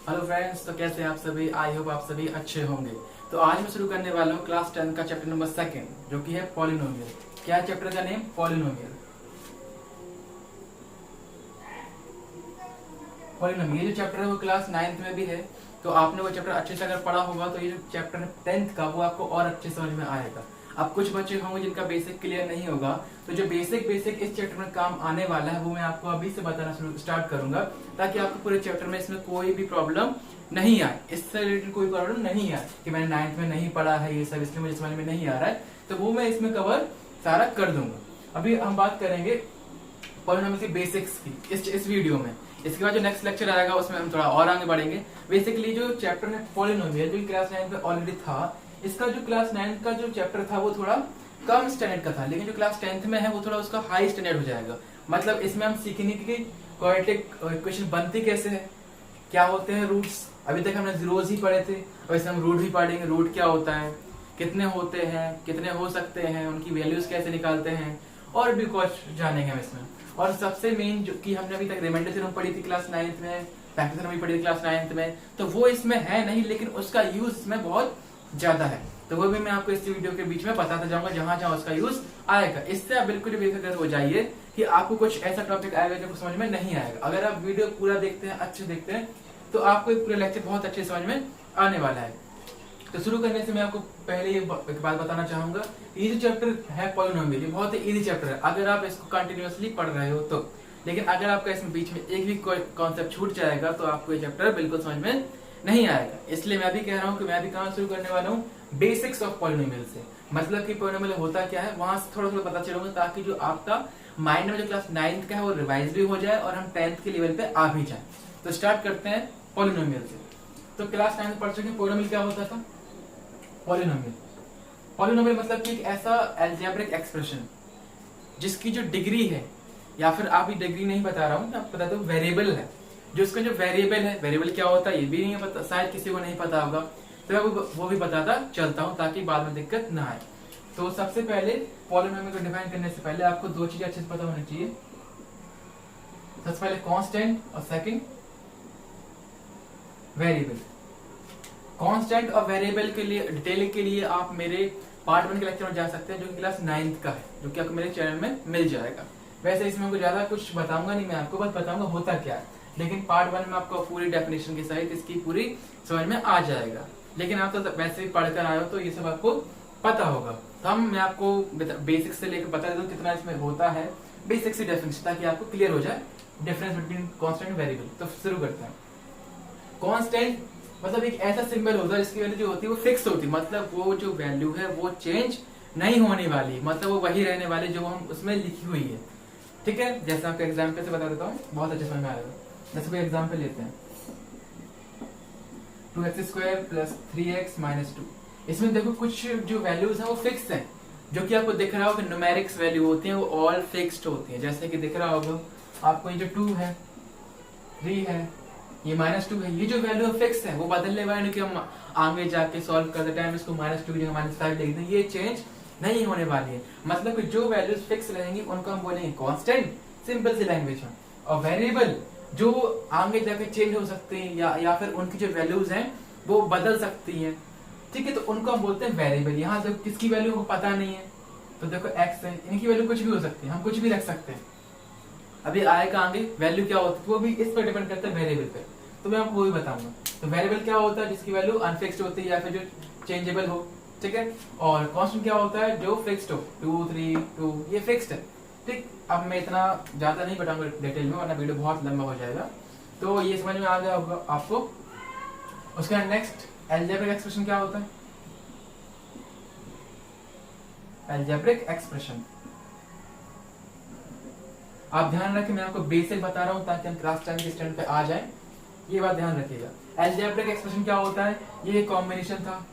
Hello friends, तो कैसे हैं आप सभी। आई होप आप सभी अच्छे होंगे। तो आज मैं शुरू करने वाला हूँ क्लास 10 का चैप्टर नंबर 2 जो कि है पॉलिनोमियल। क्या है चैप्टर का नेम? पॉलिनोमियल। पॉलिनोमियल ये जो चैप्टर है वो क्लास 9th में भी है। तो आपने वो चैप्टर अच्छे से अगर पढ़ा होगा तो ये जो चैप्टर है 10th का वो आपको और अच्छे समझ में आएगा। अब कुछ बच्चे होंगे जिनका बेसिक क्लियर नहीं होगा, तो जो बेसिक इस चैप्टर में काम आने वाला है वो मैं आपको अभी से बताना स्टार्ट करूंगा, ताकि आपको पूरे चैप्टर में इसमें कोई भी प्रॉब्लम नहीं आए, इससे रिलेटेड कोई प्रॉब्लम नहीं आए कि मैंने 9th में नहीं पढ़ा है ये सब, इसलिए मुझे समझ में नहीं आ रहा है। तो वो मैं इसमें कवर सारा कर दूंगा। अभी हम बात करेंगे पॉलिनोमियल की बेसिक्स की इस वीडियो में। इसके बाद जो नेक्स्ट लेक्चर आएगा उसमें हम थोड़ा और आगे बढ़ेंगे। बेसिकली जो चैप्टर है पॉलिनोमियल जो क्लास 9 में ऑलरेडी था, इसका जो क्लास 9 का जो चैप्टर था वो थोड़ा कम स्टैंडर्ड का था, लेकिन जो क्लास 10th में है वो थोड़ा उसका हाई स्टैंडर्ड हो जाएगा। मतलब इसमें हम सीखेंगे कि क्वाड्रेटिक इक्वेशन बनती कैसे है, क्या होते हैं रूट्स। अभी तक हमने जीरोस ही पढ़े थे, और इसमें हम रूट भी पढ़ेंगे। रूट क्या होता है, कितने होते हैं, कितने हो सकते हैं, उनकी वैल्यूज कैसे निकालते हैं, और भी कुछ जानेंगे हम इसमें। और सबसे मेन जो कि हमने अभी तक रिमाइंडर थ्योरम पढ़ी थी क्लास 9th में, फैक्टर थ्योरम भी पढ़ी थी क्लास 9th में, तो वो इसमें है नहीं, लेकिन उसका यूज इसमें बहुत ज्यादा है। तो वो भी मैं आपको इस वीडियो के बीच में बताता जाऊंगा जहां जहां उसका यूज आएगा। इससे आप बिल्कुल बेफिक्र हो जाइए कि आपको कुछ ऐसा टॉपिक आएगा जो समझ में नहीं आएगा। अगर आप वीडियो पूरा देखते हैं, अच्छे देखते हैं, तो आपको पूरा लेक्चर बहुत अच्छे समझ में आने वाला है। तो शुरू करने से मैं आपको पहले ये एक बात बताना चाहूंगा, ये जो चैप्टर है पॉलिनोमियल, ये बहुत ही इजी चैप्टर है अगर आप इसको कंटिन्यूअसली पढ़ रहे हो तो। लेकिन अगर आपका इसमें बीच में एक भी कॉन्सेप्ट छूट जाएगा तो आपको ये चैप्टर बिल्कुल समझ में नहीं आएगा। इसलिए मैं भी कह रहा हूँ कि मैं भी कहाँ शुरू करने वाला हूँ, बेसिक्स ऑफ पॉलिनोमियल से। मतलब कि पॉलिनोमियल होता क्या है वहां से थोड़ा थोड़ा पता चलूंगा, ताकि जो आपका माइंड में जो क्लास 9th का है वो रिवाइज भी हो जाए और हम 10th के लेवल पे आ भी जाए। तो स्टार्ट करते हैं पॉलिनोमियल से। तो क्लास 9th पढ़ चुके, पॉलिनोमियल क्या होता था। पॉलिनोमियल मतलब कि एक ऐसा अलजेब्रिक एक्सप्रेशन जिसकी जो डिग्री है, या फिर आप ये डिग्री नहीं बता रहा हूँ, मैं आपको बता दूं वेरिएबल है। जो उसका जो वेरिएबल है, वेरिएबल क्या होता है ये भी नहीं पता, शायद किसी को नहीं पता होगा, तो मैं वो भी बताता चलता हूँ ताकि बाद में दिक्कत ना आए। तो सबसे पहले पॉलिनोमियल को डिफाइन करने से पहले आपको दो चीजें अच्छे से पता होनी चाहिए। सबसे पहले कांस्टेंट और सेकंड वेरिएबल। कांस्टेंट और वेरिएबल के लिए डिटेल के लिए आप मेरे पार्ट 1 के लेक्चर में जा सकते हैं, जो कि क्लास 9th का है, जो कि आपको मेरे चैनल में मिल जाएगा। वैसे इसमें आपको ज्यादा कुछ बताऊंगा नहीं, मैं आपको बस बताऊंगा होता क्या है, लेकिन पार्ट 1 में आपको पूरी डेफिनेशन के सहित इसकी पूरी समझ में आ जाएगा। लेकिन आप तो वैसे भी पढ़कर आए हो तो ये सब आपको पता होगा। तो मैं आपको बेसिक्स से लेकर बता देता हूँ कितना इसमें होता है, बेसिक से डेफिनेशन, ताकि आपको क्लियर हो जाए difference between constant and variable. तो शुरू करते हैं। कांस्टेंट मतलब एक ऐसा सिंबल होता है जिसकी वैल्यू जो होती है वो फिक्स होती है, मतलब वो जो वैल्यू है वो चेंज नहीं होने वाली, मतलब वो वही रहने वाली जो हम उसमें लिखी हुई है। ठीक है, जैसे आपको एग्जाम्पल से बता देता हूँ, बहुत अच्छे समझ में आएगा। जैसे कोई एग्जाम्पल लेते हैं, 2x² + 3x - 2। इसमें देखो कुछ जो वैल्यूज है वो फिक्स है, जो कि आपको दिख रहा होगा न्यूमेरिक्स वैल्यू होती है, वो ऑल फिक्स्ड होती है। जैसे कि दिख रहा होगा आपको ये जो 2 है, 3 है, ये -2 है, ये जो वैल्यू फिक्स है वो बदलने वाली नहीं कि हम आगे जाके सॉल्व करते टाइम इसको -2 की जगह -5 लिख दें, ये चेंज नहीं होने वाली है। मतलब कि जो वैल्यूज फिक्स रहेंगी उनको हम बोलेंगे कांस्टेंट, सिंपल सी लैंग्वेज में। और वेरिएबल जो आगे जाके चेंज हो सकते हैं या फिर उनकी जो वैल्यूज हैं वो बदल सकती हैं, ठीक है, तो उनको हम बोलते हैं वेरिएबल। यहाँ से किसकी वैल्यू को पता नहीं है, तो देखो x है, इनकी वैल्यू कुछ भी हो सकती है, हम कुछ भी रख सकते हैं। अभी आएगा आगे वैल्यू क्या होती है वो भी इस पर डिपेंड करता है वेरिएबल पे, तो मैं आपको वो भी बताऊंगा। तो वेरिएबल क्या होता है, जिसकी वैल्यू अनफिक्स्ड होती है या फिर जो चेंजेबल हो, ठीक है। और कांस्टेंट क्या होता है, जो फिक्स्ड हो, 2 3 2 ये फिक्स्ड है, ठीक। अब मैं इतना ज्यादा नहीं बताऊंगा डिटेल में, वरना वीडियो बहुत लंबा हो जाएगा। तो ये समझ में आ गया होगा आपको। उसके बाद नेक्स्ट अलजेब्रिक एक्सप्रेशन क्या होता है। अलजेब्रिक एक्सप्रेशन आप ध्यान रखें, मैं आपको बेसिक बता रहा हूं ताकि हम क्लास 10 के स्टैंड पे आ जाएं, ये बात ध्यान रखिएगा। अलजेब्रिक एक्सप्रेशन क्या होता है, ये कॉम्बिनेशन था,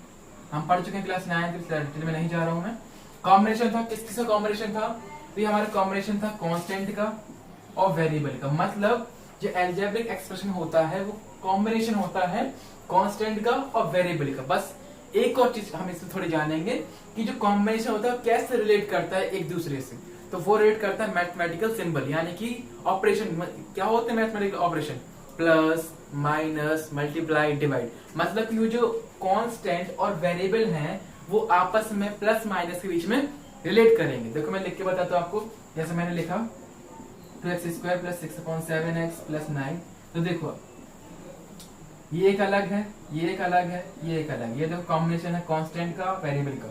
हम पढ़ चुके हैं क्लास 9 डिटेल में नहीं जा रहा हूं मैं। कॉम्बिनेशन था, किस किसका कॉम्बिनेशन था, तो ये हमारा कॉम्बिनेशन था कांस्टेंट का और वेरिएबल का। मतलब जो अलजेब्रिक एक्सप्रेशन होता है वो कॉम्बिनेशन होता है कांस्टेंट का और वेरिएबल का। बस एक और चीज हम इससे थोड़ी जानेंगे कि जो कॉम्बिनेशन होता है कैसे रिलेट करता है एक दूसरे से, तो वो रिलेट करता है मैथमेटिकल सिंबल, यानी कि ऑपरेशन। क्या होते हैं mathematical operation, plus minus multiply divide, मतलब कि वो जो कांस्टेंट और वेरिएबल हैं वो आपस में प्लस माइनस के बीच में रिलेट करेंगे। देखो मैं लिख के बताता हूँ आपको, जैसे मैंने लिखा 2x² प्लस 6/7x प्लस 9। तो देखो ये एक अलग है, ये एक अलग है, ये एक अलग, ये देखो कॉम्बिनेशन है कांस्टेंट का वेरिएबल का,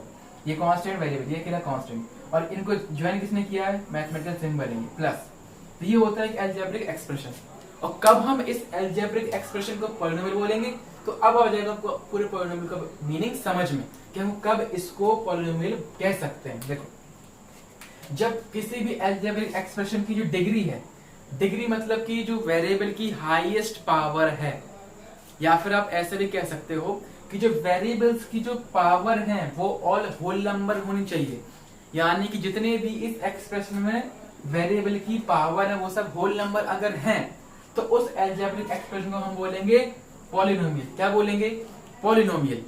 ये कांस्टेंट वेरिएबल, ये अकेला कांस्टेंट, और इनको ज्वाइन किसने किया है, मैथमेटिकल सिंबल है प्लस। तो ये होता है एक अलजेब्रिक एक्सप्रेशन। और कब हम इस अलजेब्रिक एक्सप्रेशन को पॉलिनोमियल बोलेंगे, तो अब आ जाएगा आपको पूरे पॉलिनोमियल का मीनिंग समझ में कि हम कब इसको पॉलिनोमियल कह सकते हैं। देखो जब किसी भी अलजेब्रिक एक्सप्रेशन की जो डिग्री है, डिग्री मतलब कि जो वेरिएबल की हाईएस्ट पावर है, या फिर आप ऐसे भी कह सकते हो कि जो वेरिएबल्स की जो पावर है वो ऑल होल नंबर होनी चाहिए, यानी कि जितने भी इस एक्सप्रेशन में वेरिएबल की पावर है वो सब होल नंबर अगर हैं, तो उस अलजेब्रिक एक्सप्रेशन को हम बोलेंगे पॉलिनोमियल। क्या बोलेंगे, पॉलिनोमियल।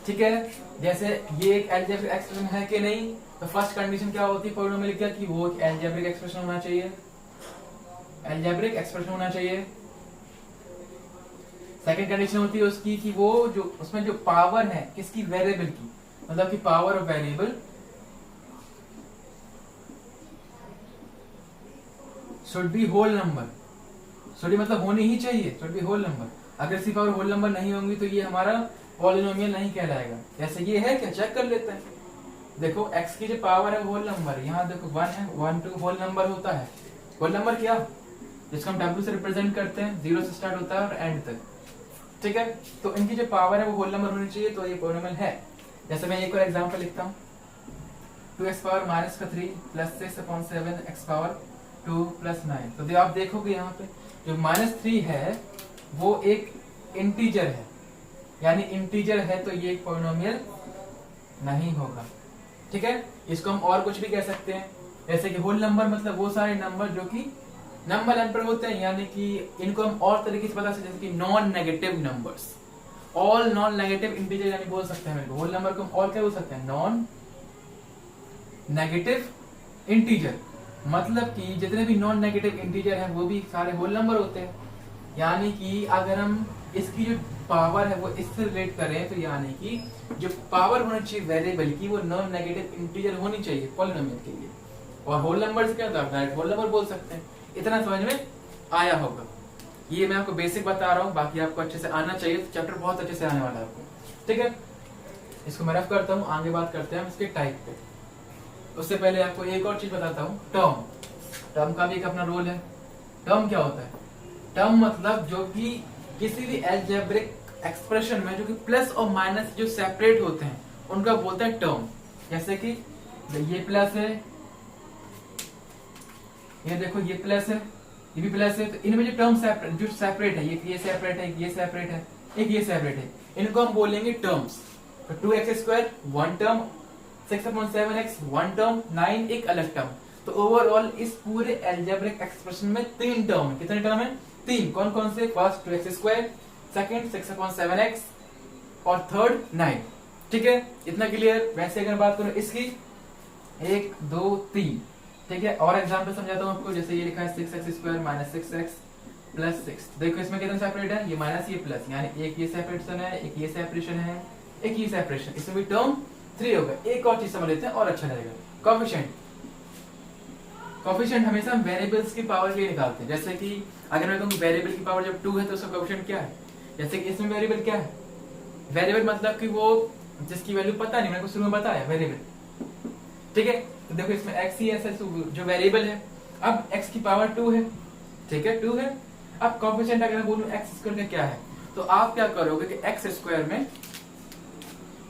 ठीक है, जैसे ये एक अलजेब्रिक एक्सप्रेशन है कि नहीं, तो फर्स्ट कंडीशन क्या होती है पॉलिनोमियल क्या, कि वो एक अलजेब्रिक एक्सप्रेशन होना चाहिए, अलजेब्रिक एक्सप्रेशन होना चाहिए। सेकंड कंडीशन होती है उसकी कि वो जो उसमें जो पावर है किसकी, वेरिएबल की, मतलब कि power of variable should be whole number. Should मतलब होनी ही चाहिए, शुड बी होल नंबर। अगर सिर्फ और होल नंबर नहीं होंगी तो ये हमारा पॉलिनोमियल नहीं कहलाएगा। जैसे ये है क्या, चेक कर लेते हैं। देखो x की जो पावर है होल नंबर, यहाँ देखो 1 है, 1 2 होल नंबर होता है। होल नंबर क्या, जिसको हम w से रिप्रेजेंट करते हैं, 0 से स्टार्ट होता है और एंड तक। ठीक है, तो इनकी जो पावर है वो होल नंबर होनी चाहिए, तो ये पॉलिनोमियल है। जैसे मैं एक और एग्जांपल लिखता हूँ, 2x⁻³ प्लस 6/7x⁻2 प्लस 9। तो आप देखोगे यहाँ पे जो -3 है वो एक इंटीजर है, यानी इंटीजर है, तो ये एक पॉलिनोमियल नहीं होगा। ठीक है, इसको हम और कुछ भी कह सकते हैं, जैसे कि होल नंबर मतलब वो सारे नंबर जो कि नंबर लाइन पर होते हैं, यानी कि इनको हम और तरीके से बता सकते हैं, जैसे कि non negative numbers, all non negative integer यानी बोल सकते हैं होल नंबर को हम और क्या बोल सकते हैं, नॉन नेगेटिव इंटीजर। मतलब कि जितने भी नॉन नेगेटिव इंटीजर हैं वो भी सारे होल नंबर होते हैं। यानी कि अगर हम इसकी जो पावर है वो इससे रिलेट करें, तो यानी कि जो पावर होनी चाहिए वेरिएबल की वो नॉन नेगेटिव इंटीजर होनी चाहिए पॉलिनोमियल के लिए। और होल नंबर से क्या होता है, डायरेक्ट होल नंबर बोल सकते हैं। इतना समझ में आया होगा। ये मैं आपको बेसिक बता रहा हूँ, बाकी आपको अच्छे से आना चाहिए, तो चैप्टर बहुत अच्छे से आने वाला है आपको। ठीक है, इसको मैं रफ करता हूँ, आगे बात करते हैं इसके टाइप पे। उससे पहले आपको एक और चीज बताता हूँ, टर्म। टर्म का भी एक अपना रोल है। टर्म क्या होता है, टर्म मतलब जो कि किसी भी अलजेब्रिक एक्सप्रेशन में जो कि प्लस और माइनस जो सेपरेट होते हैं उनका बोलते हैं टर्म। जैसे कि ये प्लस है, ये देखो ये प्लस है, ये भी प्लस है, तो इनमें जो टर्म जो सेपरेट है, ये सेपरेट है, ये सेपरेट है, एक ये सेपरेट है, इनको हम बोलेंगे टर्म्स। तो 2x² 1 टर्म, 6/7x 1 टर्म, 9 एक अलग टर्म। तो ओवरऑल इस पूरे अलजेब्रिक एक्सप्रेशन में 3 टर्म है। कितने टर्म है, 3। कौन कौन से, फर्स्ट 2x², सेकंड 6/7x और थर्ड 9। ठीक है, इतना क्लियर। वैसे अगर बात करूं इसकी 1 2 3, ठीक है, और एग्जांपल समझाता हूं आपको। जैसे ये लिखा है 6x² - 6x प्लस 6। देखो इसमें कितने सेपरेट है, ये माइनस ये प्लस, यानी एक ये सेपरेशन है, एक ये सेपरेशन है, एक ये सेपरेशन, इसमें भी टर्म 3 होगा। एक और चीज समझ लेते हैं और अच्छा रहेगा, कोएफिशिएंट। कोएफिशिएंट हमेशा हम वेरिएबल्स की पावर के लिए निकालते हैं। जैसे कि अगर मैं कहूँ वेरिएबल की पावर जब 2 है तो उसका कोएफिशिएंट क्या है। जैसे कि इसमें वेरिएबल क्या है, वेरिएबल मतलब कि वो जिसकी वैल्यू पता नहीं, मैंने शुरू में बताया वेरिएबल। ठीक है, तो देखो इसमें x ही ऐसा जो वेरिएबल है। अब x की पावर 2 है, ठीक है 2 है। अब कोएफिशिएंट अगर मैं बोलूं x² का क्या है, तो आप क्या करोगे कि x² में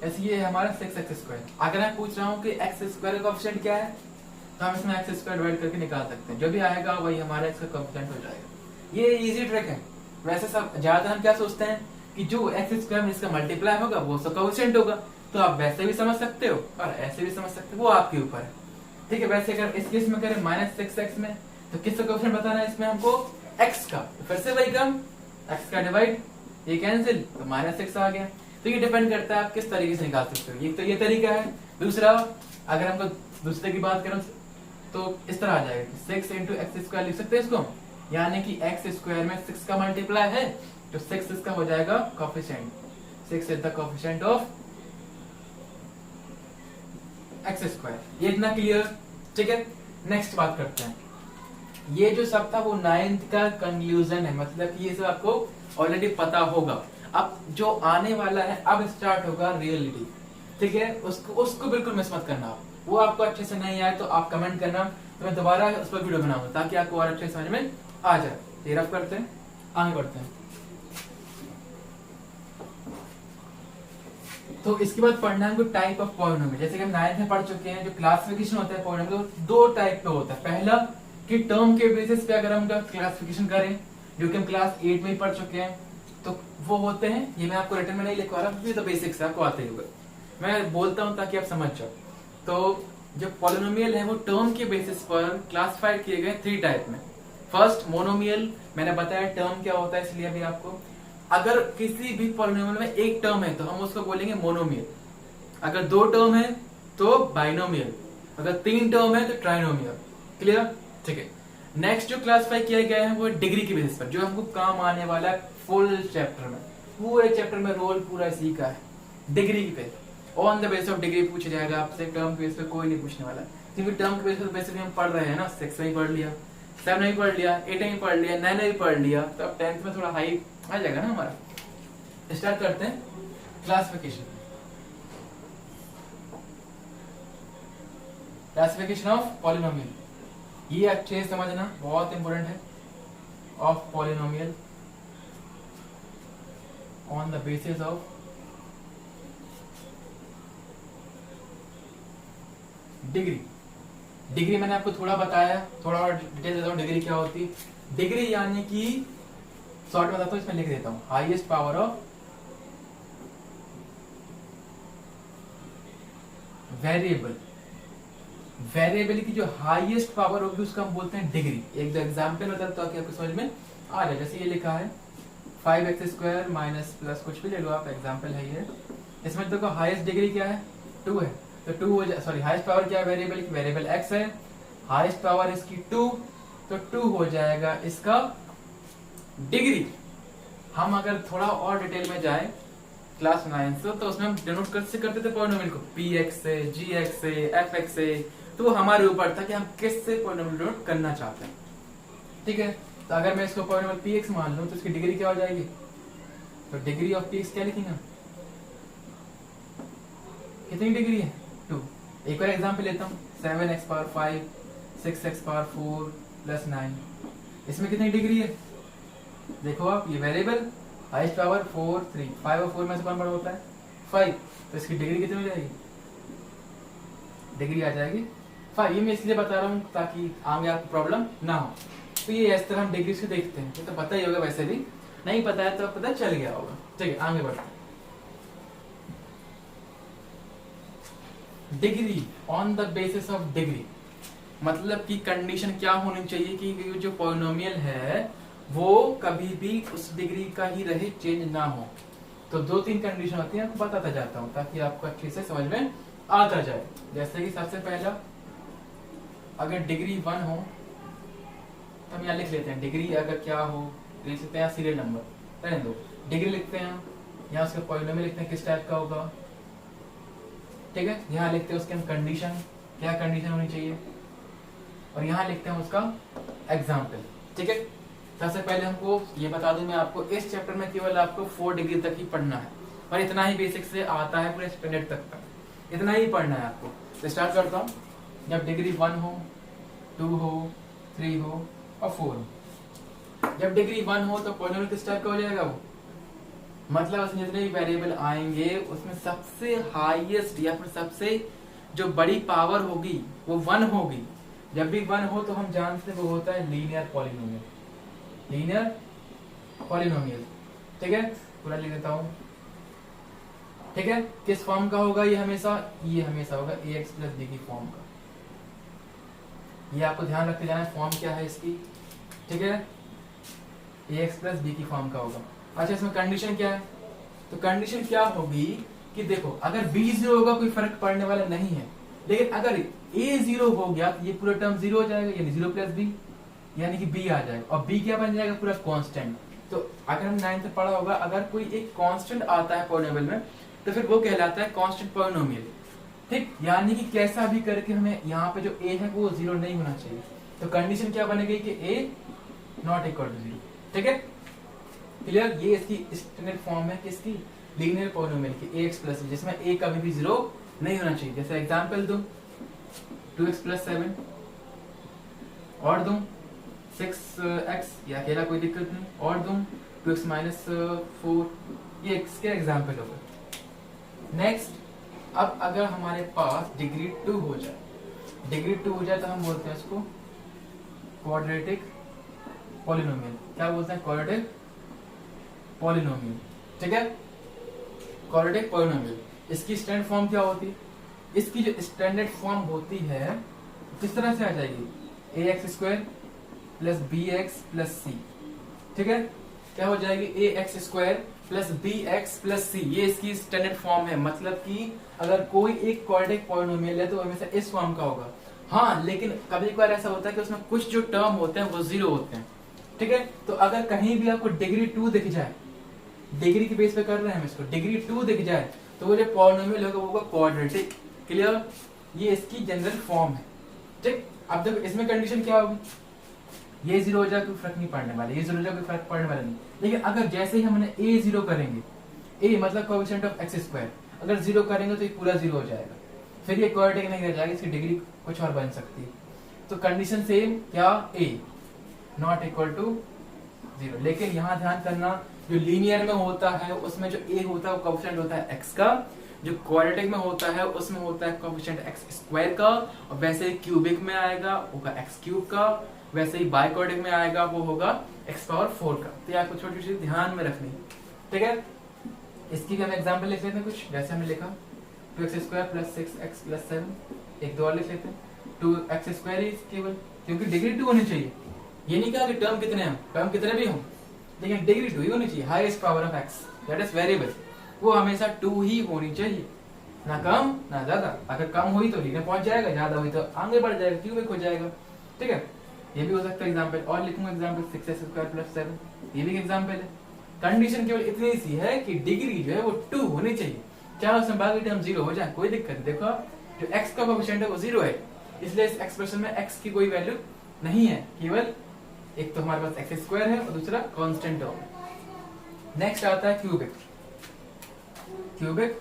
ऐसे ये है हमारा 6x²। अगर मैं पूछ रहा हूँ कि x² का कोएफिशिएंट क्या है, तो हम इसमें x² डिवाइड करके निकाल सकते हैं। जो भी आएगा वही हमारा इसका कोएफिशिएंट हो जाएगा। ये इजी ट्रिक है। वैसे सब ज्यादातर हम क्या सोचते हैं कि जो x² में इसका मल्टीप्लाई होगा वो उसका कोएफिशिएंट होगा। तो आप वैसे भी समझ सकते हो और ऐसे भी समझ सकते हो, वो आपके ऊपर है। ठीक है, वैसे अगर इस केस में करें -6x में, तो किसका कोएफिशिएंट बताना है इसमें हमको, x का। तो फिर से वही काम, x का डिवाइड, ये कैंसिल, तो -6 आ गया। तो ये डिपेंड करता है आप किस तरीके से निकाल सकते हो। ये तो ये तरीका है। दूसरा, अगर हमको दूसरे की बात करें तो इस तरह आ जाएगा कि 6 × x² लिख सकते हैं इसको, यानी कि एक्स स्क्वायर में 6 का मल्टीप्लाई है तो 6 इसका हो जाएगा coefficient, 6 is the coefficient of x square. ये इतना क्लियर, ठीक है। नेक्स्ट बात करते हैं, ये जो सब था वो 9th का कंक्लूजन है, मतलब कि ये सब आपको ऑलरेडी पता होगा। अब जो आने वाला है अब स्टार्ट होगा रियलिटी, ठीक है। उसको बिल्कुल मिस मत करना। आप वो आपको अच्छे से नहीं आए तो आप कमेंट करना, तो मैं दोबारा उस पर वीडियो बनाऊंगा ताकि आपको और अच्छे समझ में आ जाए। ये रफ करते हैं, आगे बढ़ते हैं। तो इसके बाद पढ़ना है टाइप ऑफ पॉलिनोमियल। जैसे कि हम 9th में पढ़ चुके हैं, जो क्लासिफिकेशन होता है पॉलिनोमियल तो 2 टाइप पे होता है। पहला कि टर्म के बेसिस पे अगर हम क्लासिफिकेशन करें, जो कि हम क्लास 8 में ही पढ़ चुके हैं, तो वो होते हैं, ये मैं आपको रिटर्न में नहीं लिखवा रहा, ये तो बेसिक्स है, आपको आते ही होगा, मैं बोलता हूं ताकि आप समझ जाओ। तो जो पॉलिनोमियल है वो टर्म के बेसिस पर क्लासिफाइड किए गए 3 टाइप में। फर्स्ट मोनोमियल, मैंने बताया टर्म क्या होता है इसलिए अभी आपको। अगर किसी भी पॉलिनोमियल में एक टर्म है तो हम उसको बोलेंगे मोनोमियल, अगर 2 टर्म है तो बाइनोमियल, अगर 3 टर्म है तो ट्राइनोमियल। क्लियर, ठीक है। नेक्स्ट जो क्लासिफाई किया गया है वो डिग्री के बेसिस पर, जो हमको काम आने वाला है फुल चैप्टर में, पूरे चैप्टर में रोल पूरा इसी का है, डिग्री पे। On the base of degree पूछा जाएगा आपसे, टर्म के बेस पे कोई नहीं पूछने वाला, क्योंकि टर्म के बेस पे बेसिकली हम पढ़ रहे हैं ना, 6 में ही पढ़ लिया, 7 में ही पढ़ लिया, 8 में ही पढ़ लिया, 9 में ही पढ़ लिया, तो अब 10th में थोड़ा हाई आ जाएगा ना हमारा। स्टार्ट करते हैं क्लासिफिकेशन। क्लासिफिकेशन ऑफ पॉलिनोमियल, ये अच्छे से समझना, बहुत इंपॉर्टेंट है। Of polynomial on the basis of degree. Degree मैंने आपको थोड़ा बताया, थोड़ा और डिटेल देता हूं डिग्री क्या होती है। डिग्री यानी कि शॉर्ट में बताता हूं, इसमें लिख देता हूं, highest power of variable. Variable की जो हाईएस्ट पावर होगी उसका हम बोलते हैं डिग्री। एक दो एग्जाम्पल बताता हूं ताकि आपको समझ में आ जाए। जैसे ये लिखा है 5x² माइनस प्लस कुछ भी ले लो आप, एग्जाम्पल है ये। इसमें देखो हाईएस्ट डिग्री क्या है, 2 है, तो 2 हो जाए, सॉरी हाईएस्ट पावर क्या है वेरिएबल की, वेरिएबल x है, हाईएस्ट पावर इसकी 2, तो 2 हो जाएगा इसका डिग्री। हम अगर थोड़ा और डिटेल में जाए क्लास 9 से, तो उसमें हम डिनोट कैसे करते थे पॉलिनोमियल को, px से, gx से, fx से, तो हमारे ऊपर था कि हम किससे पॉलिनोमियल डिनोट करना चाहते हैं, ठीक है। तो अगर मैं इसको पॉलिनोमियल px मान लूं तो इसकी डिग्री क्या हो जाएगी, तो डिग्री ऑफ px क्या लिखेंगे, कितनी डिग्री है, 2। एक और एग्जांपल लेता हूं, 7x power 5 6x power 4 plus 9, इसमें कितनी डिग्री है, देखो आप, ये वेरिएबल हाईएस्ट पावर 4 3, 5 और 4 में से कौन बड़ा होता है, 5, तो इसकी डिग्री कितनी हो जाएगी, डिग्री आ जाएगी 5। ये मैं इसलिए बता रहा हूं ताकि आगे आपको प्रॉब्लम ना हो। तो ये इस तरह हम डिग्री से देखते हैं, ये तो पता ही होगा, वैसे भी नहीं पता है तो पता चल गया होगा, ठीक है। आगे बढ़ते हैं, degree on the basis of degree, मतलब कि कंडीशन क्या होनी चाहिए कि जो पॉलिनोमियल है वो कभी भी उस डिग्री का ही रहे, चेंज ना हो। तो 2-3 कंडीशन होती है, आपको बताता जाता हूं ताकि आपको अच्छे से समझ में आता जाए। जैसे कि सबसे पहला, अगर डिग्री 1 हो तो हम यहाँ लिख लेते हैं डिग्री, अगर क्या हो लिख सकते हैं सीरियल नंबर, रहने दो, डिग्री लिखते हैं यहाँ, उसका पॉलिनोमियल लिखते हैं किस टाइप का होगा, ठीक है। यहाँ लिखते हैं उसके हम कंडीशन, क्या कंडीशन होनी चाहिए, और यहाँ लिखते हैं उसका एग्जाम्पल, ठीक है। सबसे पहले हमको ये बता दूं मैं आपको, इस चैप्टर में केवल आपको 4 डिग्री तक ही पढ़ना है, और इतना ही बेसिक से आता है पूरे स्टैंडर्ड तक का, इतना ही पढ़ना है आपको। तो स्टार्ट करता हूँ, जब डिग्री 1 हो, 2 हो, 3 हो और 4 हो। जब डिग्री 1 हो तो पॉलिनोमियल किस टाइप का हो जाएगा वो, मतलब उसमें जितने भी वेरिएबल आएंगे उसमें सबसे हाईएस्ट या फिर सबसे जो बड़ी पावर होगी वो 1 होगी। जब भी 1 हो तो हम जानते हैं वो होता है लीनियर पॉलिनोमियल, लीनियर पॉलिनोमियल, ठीक है। पूरा लिख देता हूं, ठीक है। किस फॉर्म का होगा ये हमेशा होगा ax प्लस b की फॉर्म का, ये आपको ध्यान रखते जाना है, फॉर्म क्या है इसकी, ठीक है, ax प्लस b की फॉर्म का होगा। अच्छा, इसमें कंडीशन क्या है, तो कंडीशन क्या होगी कि देखो, अगर b 0 होगा कोई फर्क पड़ने वाला नहीं है, लेकिन अगर a 0 हो गया तो ये पूरा टर्म 0 हो जाएगा, यानी 0 प्लस b, यानी कि b आ जाएगा, और b क्या बन जाएगा, पूरा कांस्टेंट। तो अगर हम 9th में पढ़ा होगा, अगर कोई एक कांस्टेंट आता है पॉलिनोमियल में तो फिर वो कहलाता है कांस्टेंट पॉलिनोमियल। ठीक, यानी कि कैसा भी करके हमें यहाँ पे जो a है वो 0 नहीं होना चाहिए। तो कंडीशन क्या बनेगी कि a नॉट इक्वल टू 0। ठीक है, क्लियर। ये इसकी स्टैंडर्ड फॉर्म है किसकी, लीनियर पॉलिनोमियल की, ax प्लस, जिसमें a कभी भी 0 नहीं होना चाहिए। जैसे एग्जांपल दूं 2x प्लस 7 और दूं 6x, या अकेला कोई दिक्कत नहीं, और दूं 2x माइनस 4, ये इसके एग्जाम्पल हो गए। नेक्स्ट, अब अगर हमारे पास डिग्री 2 हो जाए, डिग्री 2 हो जाए तो हम बोलते हैं इसको क्वाड्रेटिक पॉलिनोमियल। क्या बोलते हैं, क्वाड्रेटिक पॉलिनोमियल। ठीक है, क्वाड्रेटिक पॉलिनोमियल। इसकी स्टैंडर्ड फॉर्म क्या होती है, इसकी जो स्टैंडर्ड फॉर्म होती है किस तरह से आ जाएगी, ax² plus bx plus c। ठीक है, क्या हो जाएगी, ax² plus bx plus c, ये इसकी स्टैंडर्ड फॉर्म है। मतलब कि अगर कोई एक क्वाड्रेटिक पॉलिनोमियल है तो हमेशा इस फॉर्म का होगा। हाँ, लेकिन कभी कभार ऐसा होता है कि उसमें कुछ जो टर्म होते हैं वो 0 होते हैं। ठीक है, तो अगर कहीं भी आपको डिग्री 2 दिख जाए, डिग्री के बेस पे कर रहे हैं हम इसको, डिग्री 2 दिख जाए तो वो जो पॉलिनोमियल होगा वो होगा क्वाड्रेटिक। क्लियर, ये इसकी जनरल फॉर्म है। ठीक, अब देखो इसमें कंडीशन क्या होगी, ये 0 हो जाए कोई फर्क नहीं पड़ने वाला, ये 0 हो जाए कोई फर्क पड़ने वाला नहीं। लेकिन अगर जैसे ही हमने a 0 करेंगे, a मतलब कोएफिशिएंट ऑफ x², अगर 0 करेंगे तो ये पूरा 0 हो जाएगा, फिर ये क्वाड्रेटिक नहीं रह जाएगा, इसकी डिग्री कुछ और बन सकती है। तो कंडीशन सेम, क्या, a नॉट इक्वल टू 0। लेकिन यहाँ ध्यान करना, जो लीनियर में होता है उसमें जो a होता है वो कोएफिशिएंट होता है x का, जो क्वाड्रेटिक में होता है उसमें होता है कोएफिशिएंट x² का, और वैसे ही क्यूबिक में आएगा होगा x³ का, वैसे ही बाइक्वाड्रेटिक में आएगा वो होगा x⁴ का। तो ये आपको छोटी चीज ध्यान में रखनी है। ठीक है, इसकी भी हम एग्जांपल लिख लेते हैं कुछ, जैसे हमने लिखा 2x² प्लस 6x प्लस 7, एक दो और लिख लेते हैं 2x² ही केवल, क्योंकि डिग्री 2 होनी चाहिए। ये नहीं कहा कि टर्म कितने हैं, टर्म कितने भी हों, लेकिन डिग्री 2 ही होनी चाहिए। Highest power of x, that is variable, वो हमेशा 2 ही होनी चाहिए, ना कम ना ज्यादा। अगर कम हुई तो लीनियर पहुंच जाएगा, ज्यादा हुई तो आगे बढ़ जाएगा, क्यूबिक हो जाएगा। ठीक है, ये भी हो सकता है एग्जांपल। और लिखूंगा एग्जांपल 6x² प्लस 7, ये भी एग्जांपल है। कंडीशन केवल इतनी सी है कि डिग्री जो है वो 2 होनी चाहिए, चाहे उसमें बाकी टर्म 0 हो जाए, कोई दिक्कत नहीं। देखो जो x का कोएफिशिएंट है वो 0 है, इसलिए इस एक्सप्रेशन में x की कोई वैल्यू नहीं है, केवल एक तो हमारे पास x² है और दूसरा कांस्टेंट टर्म है। नेक्स्ट आता है cubic, cubic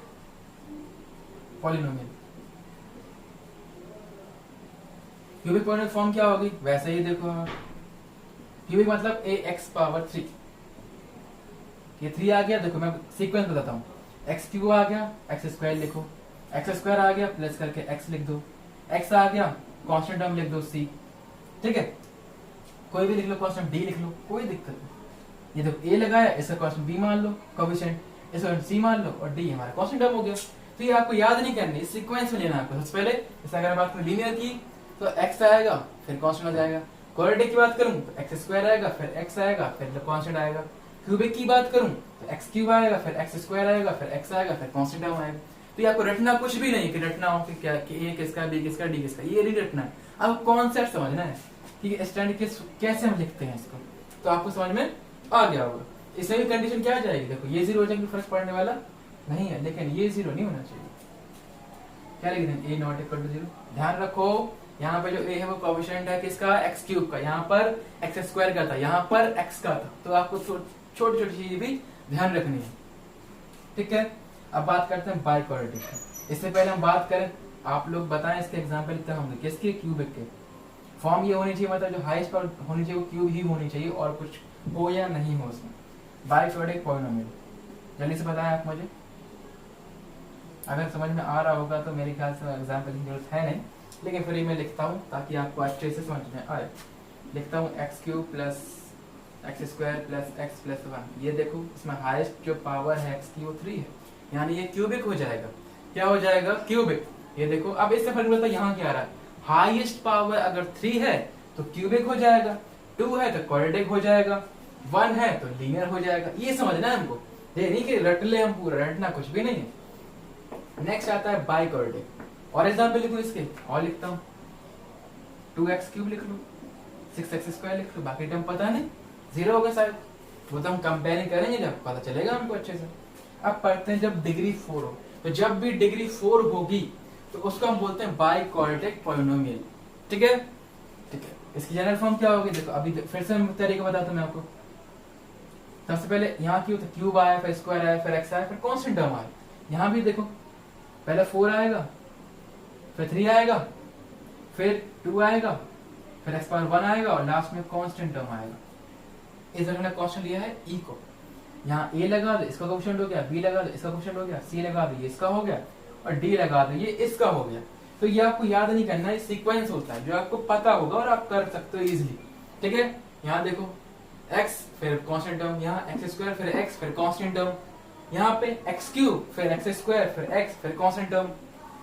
polynomial. Cubic polynomial form क्या होगी, वैसे ही देखो, क्यूबिक मतलब ax⁻3, ये 3 आ गया। देखो मैं सीक्वेंस बताता हूँ, x³ आ गया, x² लिखो, x² आ गया प्लस करके x लिख दो, x आ गया कांस्टेंट टर्म लिख दो c। ठीक है, कोई भी लिख लो, कांस्टेंट d लिख लो, कोई दिक्कत नहीं। ये देखो a लगाया, इसका कांस्टेंट b मान लो कोएफिशिएंट, इसका c मान लो, और d हमारा कांस्टेंट टर्म हो गया। तो ये आपको याद नहीं करनी, सीक्वेंस में लेना है आपको। सबसे पहले जैसे अगर बात करें लीनियर की तो x आएगा फिर कांस्टेंट आ जाएगा, क्वाड्रेटिक की बात करूं तो x² आएगा फिर x आएगा फिर कांस्टेंट आएगा, क्यूबिक की बात करूं तो x³ आएगा फिर x² आएगा फिर x आएगा फिर कांस्टेंट टर्म आएगा। तो ये आपको रटना कुछ भी नहीं कि रटना हो कि क्या कि a किसका b किसका d किसका, ये नहीं रटना है, आपको कॉन्सेप्ट समझना है कि स्टैंडर्ड कैसे हम लिखते हैं इसको, तो आपको समझ में आ गया होगा। इसमें भी कंडीशन क्या आ जाएगी, देखो ये 0 हो जाएगी, फर्क पड़ने वाला नहीं है, लेकिन ये 0 नहीं होना चाहिए। क्या लिख दें, a नॉट इक्वल टू 0। ध्यान रखो यहाँ पे जो a है वो कोएफिशिएंट है किसका, x³ का, यहाँ पर x² का था, यहाँ पर x का था। तो आपको छोटी छोटी चीजें भी ध्यान रखनी है। ठीक है, अब बात करते हैं बाइक्वाड्रेटिक की। इससे पहले हम बात करें, आप लोग बताएं इसके एग्जाम्पल क्या होंगे, किसके, क्यूबिक के। फॉर्म ये होनी चाहिए, मतलब जो हाईएस्ट पावर होनी चाहिए वो क्यूब ही होनी चाहिए, और कुछ हो या नहीं हो उसमें। बाइक्वाड्रेटिक पॉलिनोमियल, जल्दी से बताएं आप मुझे, अगर समझ में आ रहा होगा तो मेरे ख्याल से एग्जाम्पल की जरूरत है नहीं, लेकिन फिर मैं लिखता हूँ ताकि आपको अच्छे से समझ में आए। लिखता हूँ x³ plus x² plus x plus 1। ये देखो इसमें हाईएस्ट जो पावर है x की वो 3 है, यानी ये क्यूबिक हो जाएगा। क्या हो जाएगा, क्यूबिक। ये देखो अब इससे फर्क पड़ता है, यहाँ क्या आ रहा है, हाईएस्ट पावर अगर 3 है तो क्यूबिक हो जाएगा, 2 है तो क्वाड्रेटिक हो जाएगा, 1 है तो लीनियर हो जाएगा। ये समझना है हमको, ये नहीं कि रट ले हम पूरा, रटना कुछ भी नहीं है। नेक्स्ट आता है बाइक्वाड्रेटिक, और एग्जाम्पल लिखो इसके, और लिखता हूँ 2x³ लिख लो, 6x² लिख लो, बाकी टर्म पता नहीं, 0 होगा शायद, वो तो हम कंपेयरिंग करेंगे जब पता चलेगा हमको अच्छे से। अब पढ़ते हैं जब डिग्री 4 हो, तो जब भी डिग्री 4 होगी तो उसको हम बोलते हैं बाई क्वाड्रेटिक पॉलिनोमियल। ठीक है, ठीक है। इसकी जनरल फॉर्म क्या होगी, देखो अभी फिर से तरीका बताता हूं मैं आपको। सबसे पहले यहाँ क्यों, तो क्यूब आया, फिर स्क्वायर आया, फिर एक्स आया, फिर कांस्टेंट टर्म आया। यहाँ भी देखो पहले 4 आएगा, फिर 3 आएगा, फिर 2 आएगा, फिर x पावर 1 आएगा और लास्ट में कांस्टेंट टर्म आएगा। इस हमने कांस्टेंट लिया है e को, यहाँ a लगा दो इसका कोएफिशिएंट हो गया, b लगा दो इसका कोएफिशिएंट हो गया, c लगा दो ये इसका हो गया और d लगा दो ये इसका हो गया। तो ये आपको याद नहीं करना है, सीक्वेंस होता है जो आपको पता होगा और आप कर सकते हो इजीली। ठीक है, यहाँ देखो x फिर कांस्टेंट टर्म, यहाँ x² फिर x फिर कांस्टेंट टर्म, यहाँ पे x³ फिर x² फिर x फिर कांस्टेंट टर्म।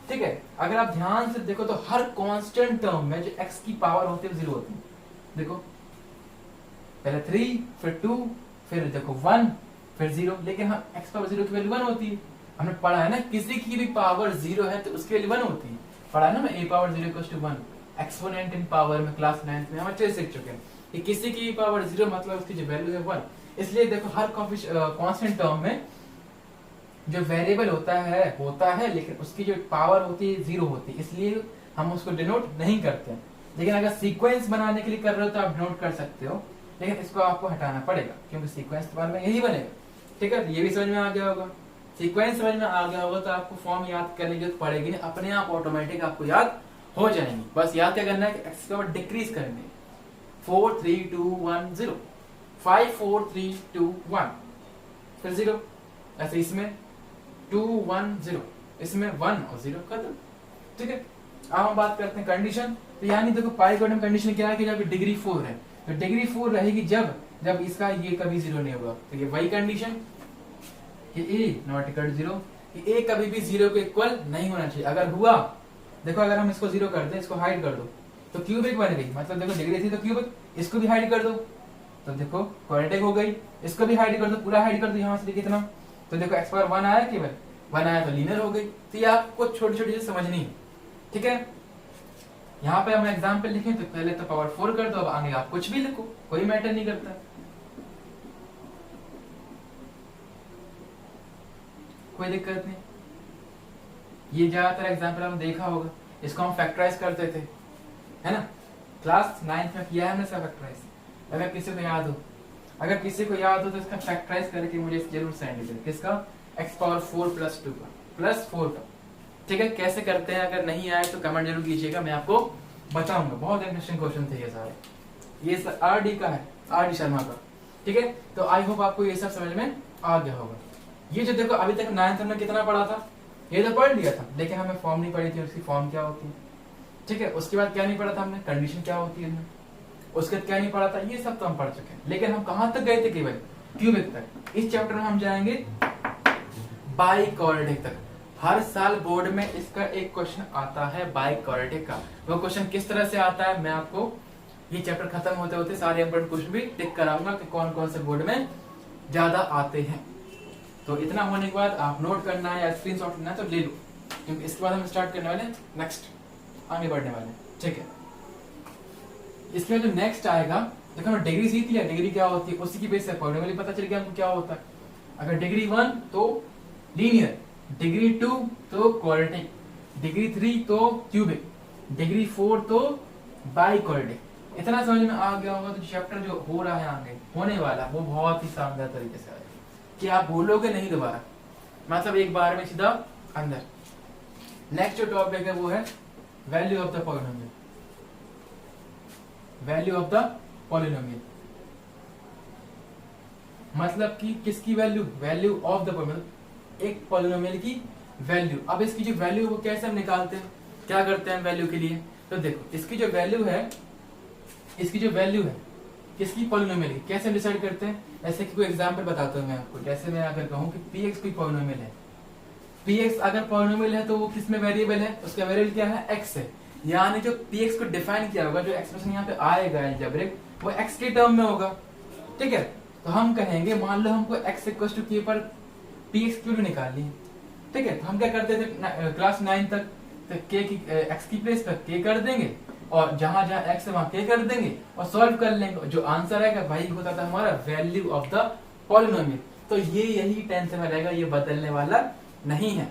ठीक है, अगर आप ध्यान से देखो तो हर कांस्टेंट टर्म में जो x की पावर होती है 0 होती है। देखो पहले 3 फिर 2 फिर देखो 1 फिर 0, लेकिन हम x पावर 0 की वैल्यू 1 होती है। हमने पढ़ा है ना, किसी की भी पावर 0 है तो उसकी वैल्यू 1 होती है। पढ़ा है ना मैं, a power 0 = 1, exponent in power में क्लास 9th में हम अच्छे से सीख चुके हैं कि किसी की पावर 0 मतलब उसकी जो वैल्यू है 1। इसलिए देखो हर कांस्टेंट टर्म में जो वेरिएबल होता है लेकिन उसकी जो पावर होती है 0 होती है, इसलिए हम उसको डिनोट नहीं करते। लेकिन अगर सीक्वेंस बनाने के लिए कर रहे हो तो आप डिनोट कर सकते हो, लेकिन इसको आपको हटाना पड़ेगा क्योंकि सीक्वेंस के बारे में यही बनेगा। ठीक है, ये भी समझ में आ गया होगा। सीक्वेंस समझ में आ गया होगा तो आपको फॉर्म याद करने की जरूरत पड़ेगी नहीं, अपने आप ऑटोमेटिक आपको याद हो जाएंगे। बस याद क्या करना है कि एक्स की पावर डिक्रीज करनी है। 4 3 2 1 0, 5 4 3 2 1 फिर 0, ऐसे इसमें 2 1 0, इसमें 1 और 0 खत्म। ठीक है, अब हम बात करते हैं कंडीशन। तो यानी देखो पाई क्वाड्रेटिक कंडीशन क्या है कि जब डिग्री 4 है तो डिग्री 4 रहेगी जब इसका ये कभी 0 नहीं होगा। तो ये वही कंडीशन कि a नॉट इक्वल 0, कि a कभी भी 0 के इक्वल नहीं होना चाहिए। अगर हुआ, देखो अगर हम इसको 0 कर दें, इसको हाइड कर दो तो क्यूबिक बन गई, मतलब देखो डिग्री थी तो क्यूबिक, इसको भी हाइड कर दो तो देखो क्वाड्रेटिक हो गई, इसको भी हाइड कर दो, पूरा हाइड कर दो यहाँ से देखिए इतना, तो देखो x पावर 1 आया, केवल 1 आया तो लीनियर हो गई। तो ये आपको छोटी छोटी चीजें समझनी है। ठीक है, यहाँ पे हम एग्जाम्पल लिखें तो पहले तो पावर 4 कर दो, अब आगे आप कुछ भी लिखो, कोई मैटर नहीं करता। कोई दिक्कत नहीं। ये ज्यादातर एग्जाम्पल हमने देखा होगा, इसको हम फैक्टराइज करते थे, है ना, क्लास 9th में किया है हमने सब फैक्टराइज। अगर किसी को याद हो तो इसका फैक्टराइज करके मुझे जरूर सेंड कीजिए। किसका, x पावर 4 + 2 का +4 का। ठीक है, कैसे करते हैं अगर नहीं आए तो कमेंट जरूर कीजिएगा, मैं आपको बताऊंगा। बहुत इंटरेस्टिंग क्वेश्चन थे ये सारे। ये आर.डी. का है, आर.डी. शर्मा का। ठीक है, तो आई होप आपको ये सब समझ में आ गया होगा। ये जो देखो अभी तक 9th में कितना पढ़ा था, ये तो पढ़ लिया था, लेकिन हमें फॉर्म नहीं पढ़ी थी, उसकी फॉर्म क्या होती है। ठीक है, उसके बाद क्या नहीं पढ़ा था हमने, कंडीशन क्या होती है, उसके बाद क्या नहीं पढ़ा था, ये सब तो हम पढ़ चुके हैं। लेकिन हम कहां तक गए थे, केवल क्यूबिक तक। इस चैप्टर में हम जाएंगे बाई क्वाड्रेटिक तक। हर साल बोर्ड में इसका एक क्वेश्चन आता है बाई क्वाड्रेटिक का। वो क्वेश्चन किस तरह से आता है मैं आपको ये चैप्टर खत्म होते होते सारे इंपोर्टेंट क्वेश्चन भी टिक कराऊंगा कि कौन कौन से बोर्ड में ज्यादा आते हैं। तो इतना होने के बाद आप नोट करना है या स्क्रीनशॉट लेना है तो ले लो, क्योंकि इसके बाद हम स्टार्ट करने वाले नेक्स्ट, आगे बढ़ने वाले। ठीक है, इसमें जो नेक्स्ट आएगा, देखो हमने डिग्री सीख लिया, डिग्री क्या होती है उसी की बेस पर पॉलिनोमियल पता चल गया हमको क्या होता है। अगर डिग्री 1 तो लीनियर, डिग्री 2 तो क्वाड्रेटिक, डिग्री 3 तो क्यूबिक, डिग्री 4 तो बाई क्वाड्रेटिक। इतना समझ में आ गया होगा तो चैप्टर जो हो रहा है आगे होने वाला वो बहुत ही शानदार तरीके से आएगा कि आप बोलोगे नहीं दोबारा, मतलब एक बार में सीधा अंदर। नेक्स्ट जो टॉपिक है वो है value of the polynomial. Value of the polynomial मतलब कि किसकी value, value of the polynomial, एक पॉलिनोमियल की वैल्यू। अब इसकी जो वैल्यू वो कैसे हम निकालते हैं, क्या करते हैं वैल्यू के लिए, तो देखो इसकी जो वैल्यू है, इसकी जो वैल्यू है किसकी, पॉलिनोमियल की, कैसे डिसाइड करते हैं। ऐसे कि कोई एग्जांपल बताता हूं मैं आपको। जैसे मैं अगर कहूं कि px कोई पॉलिनोमियल है, px अगर पॉलिनोमियल है तो वो किसमें वेरिएबल है, उसका वेरिएबल क्या है, x है। यानी जो px को डिफाइन किया होगा, जो एक्सप्रेशन यहाँ पे आएगा अलजेब्रिक, वो x के टर्म में होगा। ठीक है, तो हम कहेंगे मान लो हमको x = k पर px की वैल्यू निकालनी है। ठीक है, तो हम क्या करते थे क्लास 9 तक, तो k की x की प्लेस पर k कर देंगे, और जहां जहां एक्स है वहां के कर देंगे और सॉल्व कर लेंगे। जो आंसर आएगा वही होता था हमारा वैल्यू ऑफ द पॉलिनोमियल। तो ये यही 10th में रहेगा, ये बदलने वाला नहीं है।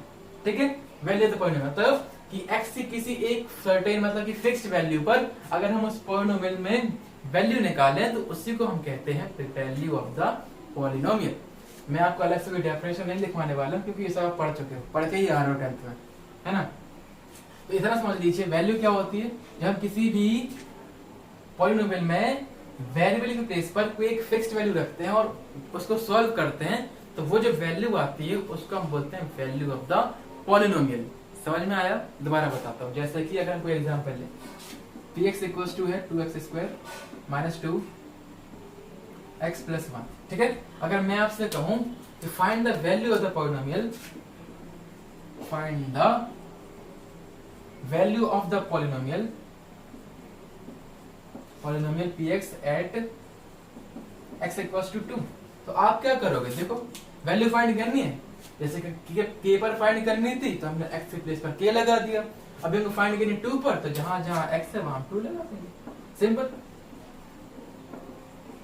ठीक है, वैल्यू ऑफ द पॉलिनोमियल मतलब कि x की किसी एक सर्टेन मतलब कि फिक्स्ड वैल्यू पर अगर हम उस पॉलिनोमियल में वैल्यू निकालें तो उसी को हम कहते हैं वैल्यू ऑफ द पॉलिनोमियल। मैं आपको अलग से कोई डेफिनेशन नहीं लिखवाने वाला हूं क्योंकि ये सब आप पढ़ चुके हो, पढ़ के ही आ रहे हो 10th में, है ना। तो इतना समझ लीजिए वैल्यू क्या होती है। जब हम किसी भी पॉलिनोमियल में वेरिएबल की प्लेस पर कोई एक फिक्स्ड वैल्यू रखते हैं और उसको सॉल्व करते हैं तो वो जो वैल्यू आती है उसको हम बोलते हैं वैल्यू ऑफ द पॉलिनोमियल। समझ में आया? दोबारा बताता हूँ। जैसे कि अगर हम कोई एग्जांपल लें, px इक्वल्स टू है 2x square minus 2x plus 1। ठीक है, अगर मैं आपसे कहूं कि find the value of the polynomial, find the value of the polynomial px at x equals to 2, तो आप क्या करोगे? देखो वैल्यू फाइंड करनी है, जैसे कि k पर फाइंड करनी थी तो हमने x के प्लेस पर k लगा दिया। अब हमको फाइंड करनी 2 पर, तो जहां जहां x है वहां 2 लगा देंगे। सिंपल।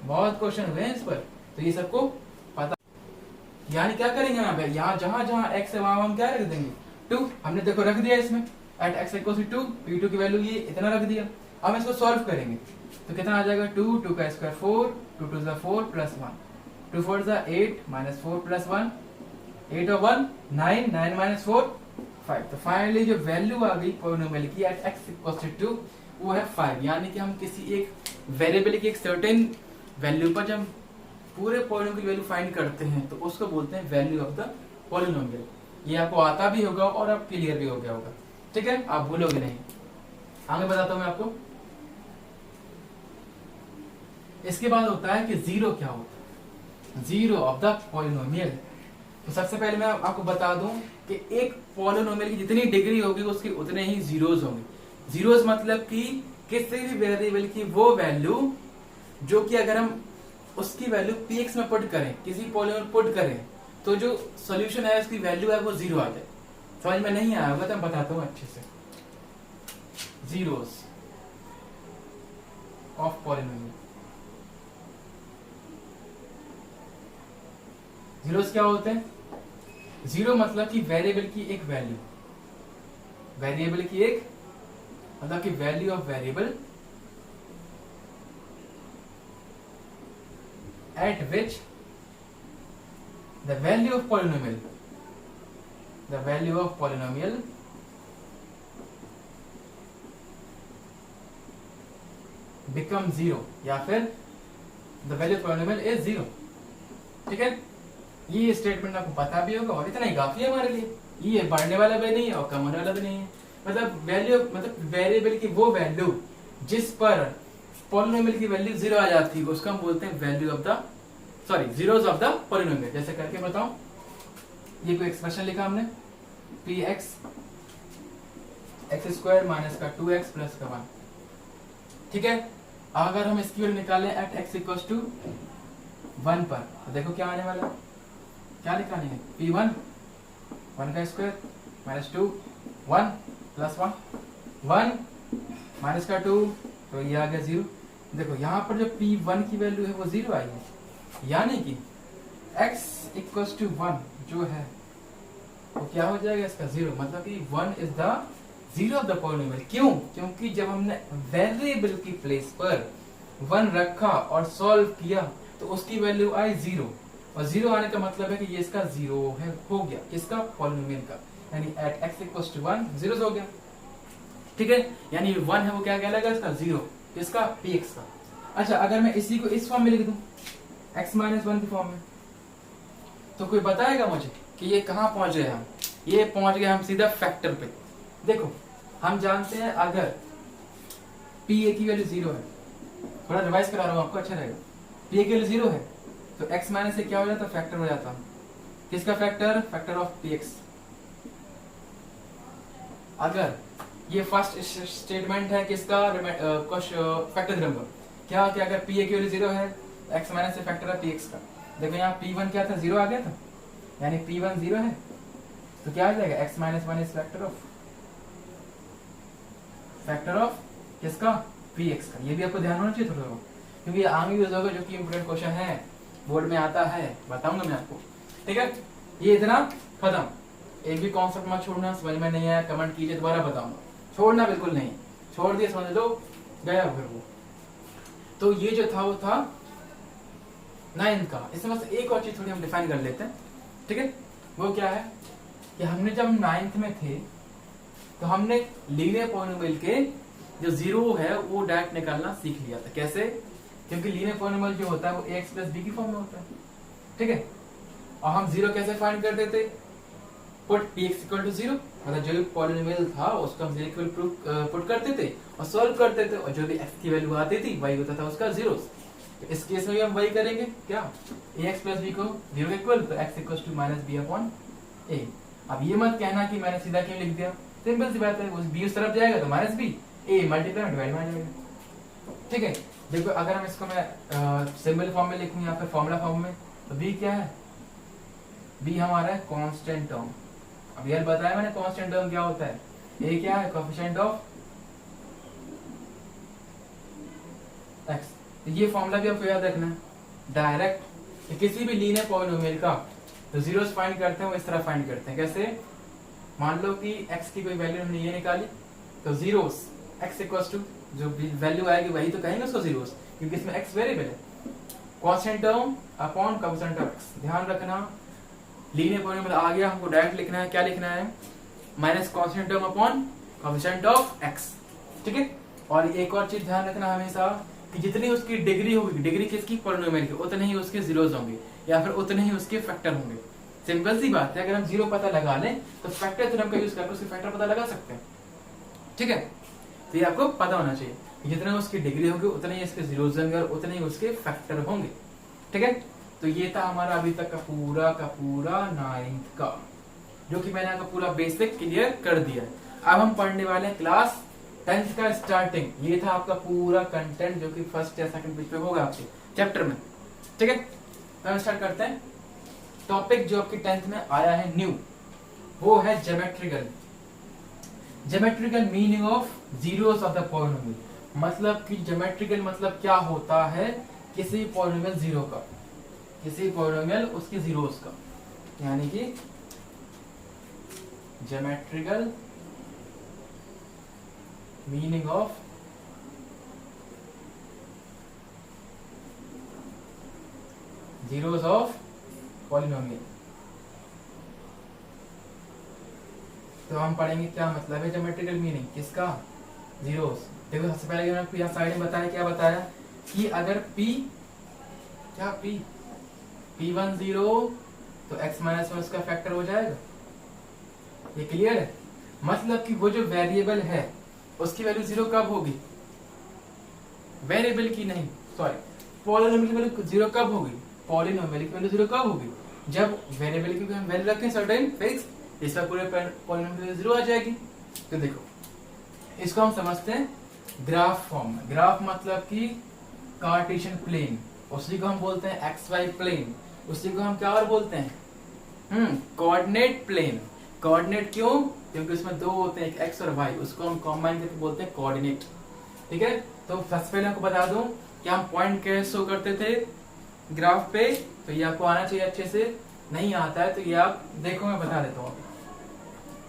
बहुत क्वेश्चन हुए हैं इस पर, तो ये सबको पता। यानी क्या करेंगे यहाँ जहां जहां x है वहां हम क्या रख देंगे 2। हमने देखो रख दिया इसमें eight x equals to 2, p2 की वैल्यू ये इतना रख दिया। अब इसको सॉल्व करेंगे तो कितना आ जाएगा 2 का स्क्वायर 4, 2 2 जा 4 प्लस 1, 2 4 जा 8 माइनस 4 प्लस 1, 8 और 1 9, 9 माइनस 4 5। तो फाइनली जो वैल्यू आ गई पॉलिनोमियल की एट x इक्वल्स टू 2 वो है 5। यानी कि हम किसी एक वेरिएबल की एक सर्टेन वैल्यू पर जब पूरे पॉलिनोमियल की वैल्यू फाइंड करते हैं तो उसको बोलते हैं वैल्यू ऑफ द पॉलिनोमियल। ये आपको आता भी होगा और आप क्लियर भी हो गया होगा। ठीक है, आप भूलोगे नहीं। आगे बताता हूं मैं आपको। इसके बाद होता है कि जीरो क्या होता है, जीरो ऑफ द पॉलिनोमियल। तो सबसे पहले मैं आपको बता दूं कि एक पॉलिनोमियल की जितनी डिग्री होगी उसके उतने ही जीरोस होंगे। जीरोस मतलब कि किसी भी वेरिएबल की वो वैल्यू जो कि अगर हम उसकी वैल्यू px में पुट करें, किसी पॉलिनोमियल पुट करें, तो जो सॉल्यूशन है उसकी वैल्यू है वो जीरो आ जाए। समझ में नहीं आया होगा तो मैं बताता हूं अच्छे से। Zeros of polynomial. जीरोस क्या होते हैं? जीरो मतलब कि वेरिएबल की एक वैल्यू, वेरिएबल की एक मतलब कि value of variable at which the value of polynomial become zero या फिर the value of polynomial is zero। ठीक है, ये स्टेटमेंट आपको पता भी होगा और इतना ही काफी है हमारे लिए। ये बढ़ने वाला भी नहीं है और कम होने वाला भी नहीं है। मतलब वैल्यू मतलब वेरिएबल की वो वैल्यू जिस पर पॉलिनोमियल की वैल्यू जीरो आ जाती है उसको हम बोलते हैं value of the zeros of the polynomial. जैसे करके बताऊं, ये कोई एक्सप्रेशन लिखा हमने px x स्क्वायर माइनस का 2x प्लस का 1। ठीक है, अगर हम इसकी वैल्यू निकालें एट x इक्वल्स टू 1 पर, तो देखो क्या आने वाला, क्या निकालनी है p1 1 का स्क्वायर माइनस 2 1 प्लस 1 माइनस का 2, तो ये आ गया 0। देखो यहाँ पर जो p1 की वैल्यू है वो 0 आई है, यानी कि x इक्वल्स टू 1 जो है वो क्या हो जाएगा इसका 0। मतलब कि 1 is the zero of the polynomial. क्यों? क्योंकि जब हमने वेरिएबल की प्लेस पर 1 रखा और सॉल्व किया तो उसकी वैल्यू आई 0, और 0 आने का मतलब है कि ये इसका 0 है, हो गया इसका पॉलिनोमियल का, यानी एट x इक्वल्स टू 1 0 हो गया। ठीक है, यानी 1 है वो क्या कहलाएगा इसका 0, इसका px का। अच्छा, अगर मैं इसी को इस फॉर्म में लिख दूं x माइनस 1 की फॉर्म में, तो कोई बताएगा मुझे कि ये कहां पहुंच गए हम? ये पहुंच गए हम सीधा फैक्टर पे। देखो हम जानते हैं अगर pa की वैल्यू 0 है, थोड़ा रिवाइज करा रहा हूं आपको अच्छा रहेगा। pa की वैल्यू 0 है तो x माइनस से क्या हो जाता है, फैक्टर हो जाता है। किसका फैक्टर? Factor of px। अगर ये फर्स्ट स्टेटमेंट है किसका, फैक्टर थ्योरम का, क्या कि अगर pa की वैल्यू 0 है x माइनस से फैक्टर है px का। देखो यहाँ p1 क्या था, 0 आ गया था, यानी p1 0 है तो क्या आ जाएगा x minus 1 is factor of किसका, px का। ये भी आपको ध्यान होना चाहिए थोड़ा सा, क्योंकि ये आम यूज होगा, जो कि इंपोर्टेंट क्वेश्चन है, बोर्ड में आता है, बताऊंगा मैं आपको। ठीक है, ये इतना खत्म। एक भी कॉन्सेप्ट मत छोड़ना, समझ में नहीं आया कमेंट कीजिए, दोबारा बताऊंगा, छोड़ना बिल्कुल नहीं, छोड़ दिया समझ लो गया फिर वो। तो ये जो था वो था 9th का। इसमें बस एक और चीज थोड़ी हम डिफाइन कर लेते हैं। ठीक है, वो क्या है कि हमने जब 9th में थे तो हमने लीनियर पॉलिनोमियल के जो जीरो है वो डायरेक्ट निकालना सीख लिया था। कैसे? क्योंकि लीनियर पॉलिनोमियल जो होता है वो ax प्लस b की फॉर्म में होता है। ठीक है, और हम जीरो कैसे फाइंड करते थे? Put px equal to zero, मतलब जो भी पॉलिनोमियल था उसको हम इक्वल पुट करते थे और सॉल्व करते थे, और जो भी x की वैल्यू आती थी वही होता था उसका जीरो। तो इस केस में भी हम वही करेंगे, क्या ax प्लस b को जीरो के इक्वल, तो x equal to minus b upon a। अब ये मत कहना कि मैंने सीधा क्यों लिख दिया, सिंपल सी बात है, उस b उस तरफ जाएगा तो minus b, a multiply divide में जाएगा। ठीक है, देखो अगर हम इसको मैं सिंबल फॉर्म में लिखूं या फिर फॉर्मूला फॉर्म में, तो b क्या है, b हमारा है कांस्टेंट टर्म। अब यार बताया मैंने कांस्टेंट टर्म क्या होता है, a क्या है, कोएफिशिएंट ऑफ x। तो ये फॉर्मूला भी आपको याद रखना है। डायरेक्ट किसी भी लीनियर पॉलिनोमियल का तो जीरोस फाइंड करते हैं वो इस तरह फाइंड करते हैं। कैसे? मान लो कि x की कोई वैल्यू हमने ये निकाली, तो जीरोस x इक्वल्स टू जो वैल्यू आएगी वही तो कहेंगे उसको जीरोस, क्योंकि इसमें x वेरिएबल है। Constant term upon coefficient of x। ध्यान रखना, लीनियर पॉलिनोमियल आ गया, हमको डायरेक्ट लिखना है, क्या लिखना है, minus constant term upon coefficient of x। ठीक है, और एक और चीज ध्यान रखना हमेशा कि जितनी उसकी डिग्री होगी, डिग्री किसकी, पॉलिनोमियल की, उतने ही उसके जीरोस होंगे या फिर उतने ही उसके फैक्टर होंगे। सिंपल सी बात है, अगर हम जीरो पता लगा लें तो फैक्टर थ्योरम का यूज करके उसके फैक्टर पता लगा सकते हैं। ठीक है, तो ये आपको पता होना चाहिए, जितना उसकी डिग्री होगी उतने ही इसके जीरोस होंगे और उतने ही उसके फैक्टर होंगे। ठीक है, तो ये था हमारा अभी तक का पूरा 9th का, जो कि मैंने आपका पूरा बेसिक क्लियर कर दिया है। अब हम पढ़ने वाले हैं क्लास 10th का स्टार्टिंग। ये था आपका पूरा कंटेंट जो कि फर्स्ट या सेकंड पेज पे होगा आपके चैप्टर में। ठीक है, तो हम स्टार्ट करते हैं। टॉपिक जो आपके 10th में आया है न्यू, वो है geometrical meaning of zeros of the polynomial. मतलब कि ज्योमेट्रिकल मतलब क्या होता है, किसी पॉलिनोमियल जीरो का, किसी पॉलिनोमियल उसके जीरोस का, यानी कि geometrical meaning of zeros of polynomial. तो हम पढ़ेंगे क्या मतलब है ज्योमेट्रिकल मीनिंग किसका, जीरोस। देखो सबसे पहले मैंने आपको यहाँ साइड में बताया, क्या बताया कि अगर p क्या p1 जीरो तो x माइनस वन उसका फैक्टर हो जाएगा। ये क्लियर है? मतलब कि वो जो वेरिएबल है उसकी वैल्यू जीरो कब होगी, वेरिएबल की नहीं, सॉरी, पॉलिनोमियल की वैल्यू जीरो कब होगी, पॉलिनोमियल की वैल्यू जीरो कब होगी, जब वेरिएबल की हम वैल्यू रखें सर्टेन फिक्स, इसका पूरे पॉलिनोमियल जीरो आ जाएगी। तो देखो इसको हम समझते हैं ग्राफ फॉर्म में। ग्राफ मतलब कि कार्टेशियन प्लेन, उसी को हम बोलते हैं एक्स वाई प्लेन, उसी को हम क्या और बोलते हैं कोऑर्डिनेट प्लेन। कोऑर्डिनेट क्यों? क्योंकि उसमें दो होते हैं, एक एक्स और वाई, उसको हम कॉम्बाइन करके बोलते हैं कोऑर्डिनेट। ठीक है, तो सबसे पहले आपको बता दूं कि हम पॉइंट कैसे शो करते थे ग्राफ पे, तो ये आपको आना चाहिए अच्छे से। नहीं आता है तो ये आप देखो, मैं बता देता हूँ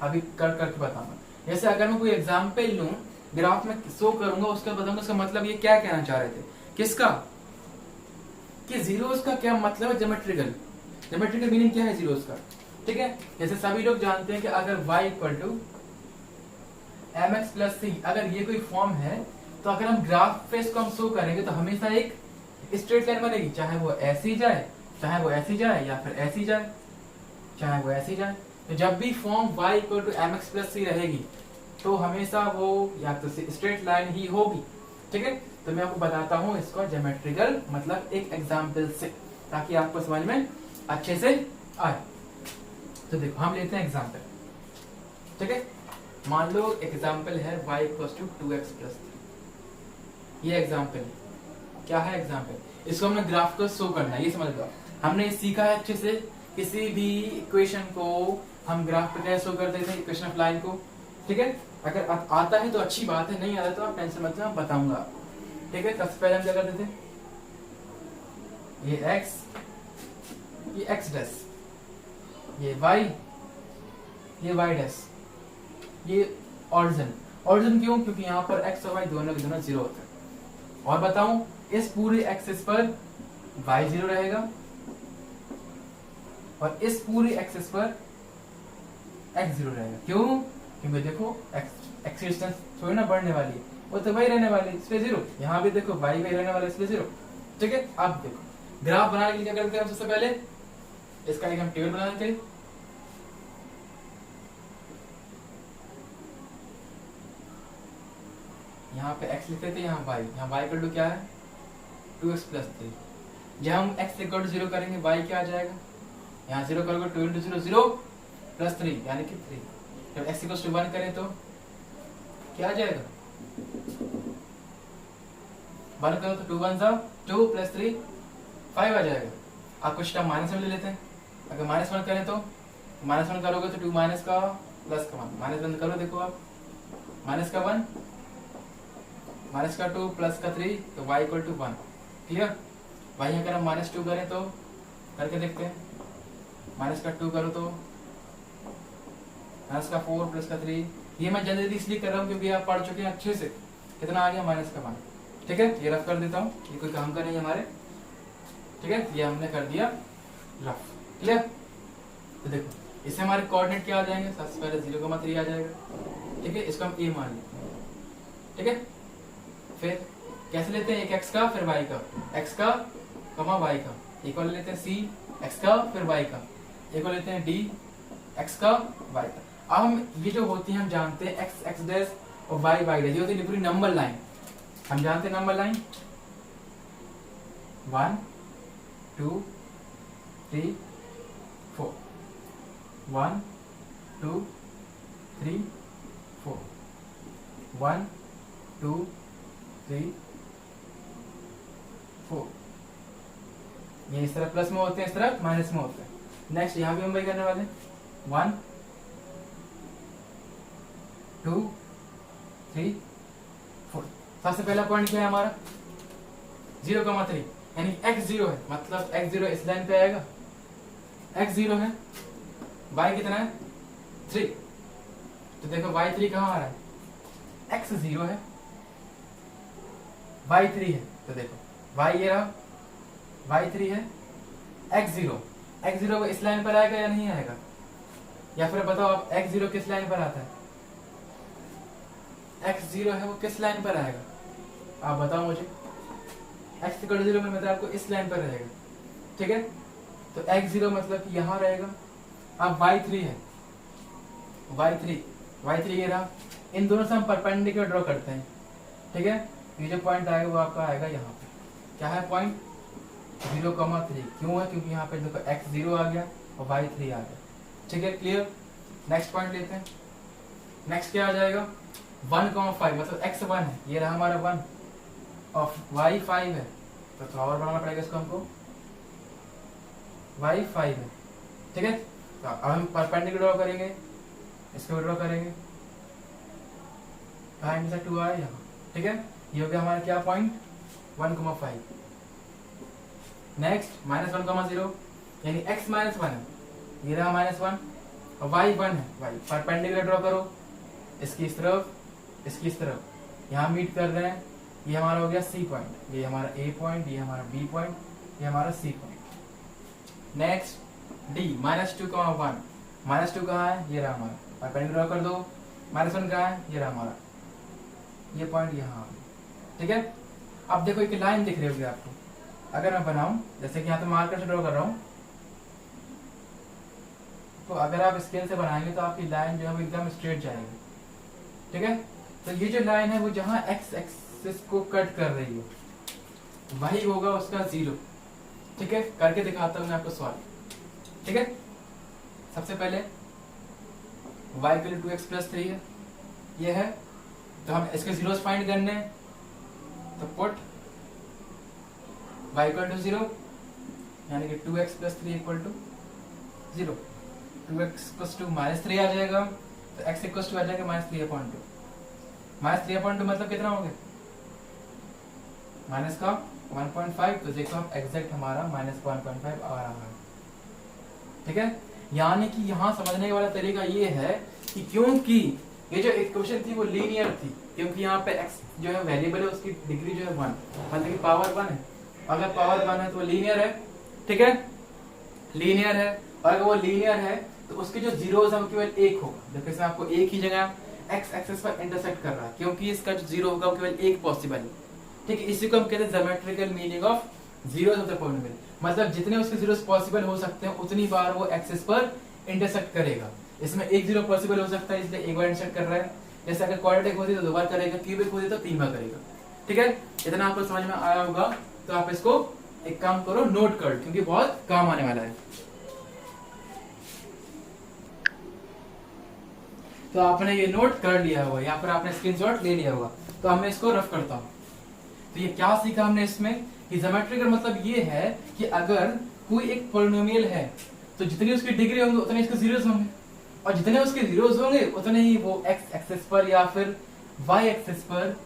अभी कर करके बताऊंगा। जैसे अगर मैं कोई एग्जाम्पल लूं, ग्राफ में शो करूंगा, उसका बताऊंगा उसका मतलब ये क्या कहना चाह रहे थे, किसका, कि जीरोस का क्या मतलब है, ज्योमेट्रिकल मीनिंग क्या है जीरोस का। ठीक है, जैसे सभी लोग जानते हैं कि अगर y equal to mx plus C, अगर ये कोई फॉर्म है, तो अगर हम ग्राफ पे इसको हम शो करेंगे तो हमेशा एक स्ट्रेट लाइन बनेगी, चाहे वो ऐसी जाए, चाहे वो ऐसी जाए, या फिर ऐसी जाए, चाहे वो ऐसी जाए। तो जब भी form y equal to mx plus C रहेगी तो हमेशा वो या तो स्ट्रेट लाइन ही होगी। ठीक है, तो मैं आपको बताता हूँ इसको ज्योमेट्रिकल मतलब एक एग्जाम्पल से, ताकि आपको समझ में अच्छे से आए। तो देखो हम लेते हैं एग्जाम्पल। ठीक है, मान लो एग्जाम्पल है y equal to 2x plus 3। ये एग्जाम्पल है, क्या है एग्जाम्पल, इसको हमने ग्राफ को शो करना है, ये समझ लो। हमने सीखा है अच्छे से, किसी भी इक्वेशन को हम ग्राफ पे कैसे शो करते थे, इक्वेशन ऑफ लाइन को। ठीक है, अगर आता है तो अच्छी बात है, नहीं आता तो आप टेंशन मत लो, मैं बताऊंगा। ठीक है, सबसे पहले हम क्या करते थे, ये x, ये x डैश, ये y, ये y डैश, ये ऑरिजिन। ऑरिजिन क्यों? क्योंकि यहाँ पर x और y दोनों के दोनों जीरो होते हैं। और बताऊं, इस पूरे एक्सिस पर y जीरो रहेगा और इस पूरे एक्सिस पर x जीरो रहेगा। क्यों? क्योंकि देखो x की डिस्टेंस थोड़ी ना बढ़ने वाली है, वो तो वही रहने वाली है, इसलिए जीरो। यहाँ भी देखो y वही रहने वाला है, इसलिए जीरो। ठीक है, अब देखो ग्राफ बनाने के लिए क्या करते हैं हम, सबसे पहले इसका एक हम टेबल बनाते हैं। यहाँ पे x लिखते थे, यहाँ y इक्वल टू क्या है, 2x प्लस 3। जब हम x इक्वल टू 0 करेंगे y क्या आ जाएगा, यहाँ 0 करोगे 2 इंटू 0 0 प्लस 3 यानी कि 3। जब x इक्वल टू 1 करें तो क्या आ जाएगा, 1 करो तो 2 1 2 प्लस 3 5 आ जाएगा। आप कुछ टर्म माइनस में ले लेते हैं, अगर -1 करें तो -1 करोगे तो 2 माइनस का प्लस का 1, माइनस बंद करो, देखो आप माइनस का 1 माइनस का 2 प्लस का 3 तो y इक्वल टू 1। क्लियर? वही अगर हम -2 करें तो करके देखते हैं, माइनस का 2 करो तो माइनस का 4 प्लस का 3। ये मैं जल्दी इसलिए कर रहा हूँ क्योंकि आप पढ़ चुके हैं अच्छे से। कितना आ गया, माइनस का 1। ठीक है, ये रफ कर देता हूँ, ये कोई काम का नहीं है हमारे। ठीक है, ये हमने कर दिया रफ। क्लियर? तो देखो इससे हमारे कोऑर्डिनेट क्या आ जाएंगे, सबसे पहले 0,3 आ जाएगा। ठीक है, इसको हम a मान लेते हैं। ठीक है, फिर कैसे लेते हैं, एक x का फिर y का, x का कमा y का, एक और लेते हैं c x का फिर y का, एक और लेते हैं d x का y का। अब हम ये जो होती है हम जानते हैं x x डैश और y y डैश, ये होती है पूरी नंबर लाइन। हम जानते हैं नंबर लाइन 1 2 3 4, 1 2 3 4, 1 2 3 4। ये इस तरह प्लस में होते हैं, इस तरह माइनस में होते हैं। नेक्स्ट यहाँ भी हम वही करने वाले हैं, 1 2 3 4। सबसे पहला पॉइंट क्या है हमारा, 0,3 यानी x 0 है, मतलब x 0 इस लाइन पे आएगा, x 0 है, y कितना है 3। तो देखो y 3 कहाँ आ रहा है, x 0 है y 3 है, तो देखो y ये रहा, y 3 है, x 0 वो इस लाइन पर आएगा या नहीं आएगा, या फिर बताओ आप x 0 किस लाइन पर आता है, x 0 है वो किस लाइन पर आएगा, आप बताओ मुझे। x इक्वल 0 में मतलब आपको इस लाइन पर रहेगा। ठीक है, तो x 0 मतलब कि यहाँ रहेगा। अब y 3 है, y 3 ये रहा, इन दोनों से हम परपेंडिकुलर ड्रॉ करते हैं। ठीक है, ये जो पॉइंट आएगा वो आपका आएगा यहाँ पे, क्या है पॉइंट 0,3। क्यों है, क्योंकि यहाँ पे देखो x 0 आ गया और y 3 आ गया। ठीक है, क्लियर? नेक्स्ट पॉइंट लेते हैं। नेक्स्ट क्या आ जाएगा, 1,5 मतलब x 1 है, ये रहा हमारा 1 और y 5 है, तो थोड़ा और बनाना पड़ेगा इसको हमको, y 5 है। ठीक है, तो अब हम परपेंडिकुलर ड्रॉ करेंगे, इसको ड्रॉ करेंगे, कहाँ से 2 आया यहाँ। ठीक है, ये हो गया हमारा क्या पॉइंट 1,5। नेक्स्ट -1,0 यानी x -1 है, ये रहा -1 और y 1 है, y परपेंडिकुलर ड्रॉ करो, इसकी इस तरफ इसकी इस तरफ, यहाँ मीट कर रहे हैं। ये हमारा हो गया C पॉइंट, ये हमारा A पॉइंट, ये हमारा B पॉइंट, ये हमारा C पॉइंट। नेक्स्ट D -2,1, -2 कहाँ है, ये रहा हमारा, परपेंडिकुलर ड्रॉ कर दो। -1 कहाँ है, ये रहा हमारा, ये पॉइंट यहाँ आ गया। ठीक है, अब देखो एक लाइन दिख रही होगी आपको, अगर मैं बनाऊं, जैसे कि यहाँ पे मार्कर से ड्रॉ कर रहा हूं, तो अगर आप स्केल से बनाएंगे तो आपकी लाइन जो है वो एकदम स्ट्रेट जाएगी। ठीक है, तो ये जो लाइन है वो जहां x एक्सिस को कट कर रही है वही होगा उसका 0। ठीक है, करके दिखाता हूं मैं आपको सॉल्व। ठीक है, सबसे पहले y के लिए 2x प्लस 3 है, ये है, तो हम इसके जीरोस फाइंड करने हैं, तो पुट y इक्वल टू 0 यानी कि 2x plus 3 equal to 0, 2x plus 2 -3 आ जाएगा, तो x इक्वल टू आ जाएगा -3/2। -3/2 मतलब कितना हो गया, माइनस का 1.5, तो देखो अब एग्जैक्ट हमारा -1.5 आ रहा है। ठीक है, यानी कि यहाँ समझने वाला तरीका ये है कि क्योंकि ये जो इक्वेशन थी वो लीनियर थी, क्योंकि यहाँ पे x जो है वेरिएबल है, उसकी डिग्री जो है 1, मतलब कि पावर 1 है। अगर पावर 1 है तो वो लीनियर है। ठीक है, लीनियर है, और अगर वो लीनियर है तो उसके जो जीरोस है वो केवल एक होगा। देखो इसमें आपको एक ही जगह x एक्सिस पर इंटरसेक्ट कर रहा है, क्योंकि इसका जो जीरो होगा वो केवल एक पॉसिबल है। ठीक है, इसी को हम कहते हैं geometrical meaning of zeros of the polynomial, मतलब जितने उसके जीरोस पॉसिबल हो सकते हैं उतनी बार वो एक्सिस पर इंटरसेक्ट करेगा। इसमें एक जीरो पॉसिबल हो सकता है, इसलिए एक बार इंटरसेक्ट कर रहा है। जैसे अगर क्वाड्रेटिक होती तो 2 बार करेगा, क्यूबिक होती तो 3 बार करेगा। ठीक है, इतना आपको समझ में आया होगा, तो आप इसको एक काम करो, नोट कर, क्योंकि बहुत काम आने वाला है। तो आपने ये नोट कर लिया होगा, यहाँ पर आपने स्क्रीनशॉट ले लिया होगा, तो मैं इसको रफ करता हूँ। तो ये क्या सीखा हमने इसमें कि ज्योमेट्रिकल मतलब ये है कि अगर कोई एक पॉलिनोमियल है तो जितनी उसकी डिग्री होंगी उतने इसके जीरोस होंगे, और जितने उसके जीरोस होंगे उतने ही वो एक्स एक्सिस पर या फिर वाई एक्सिस पर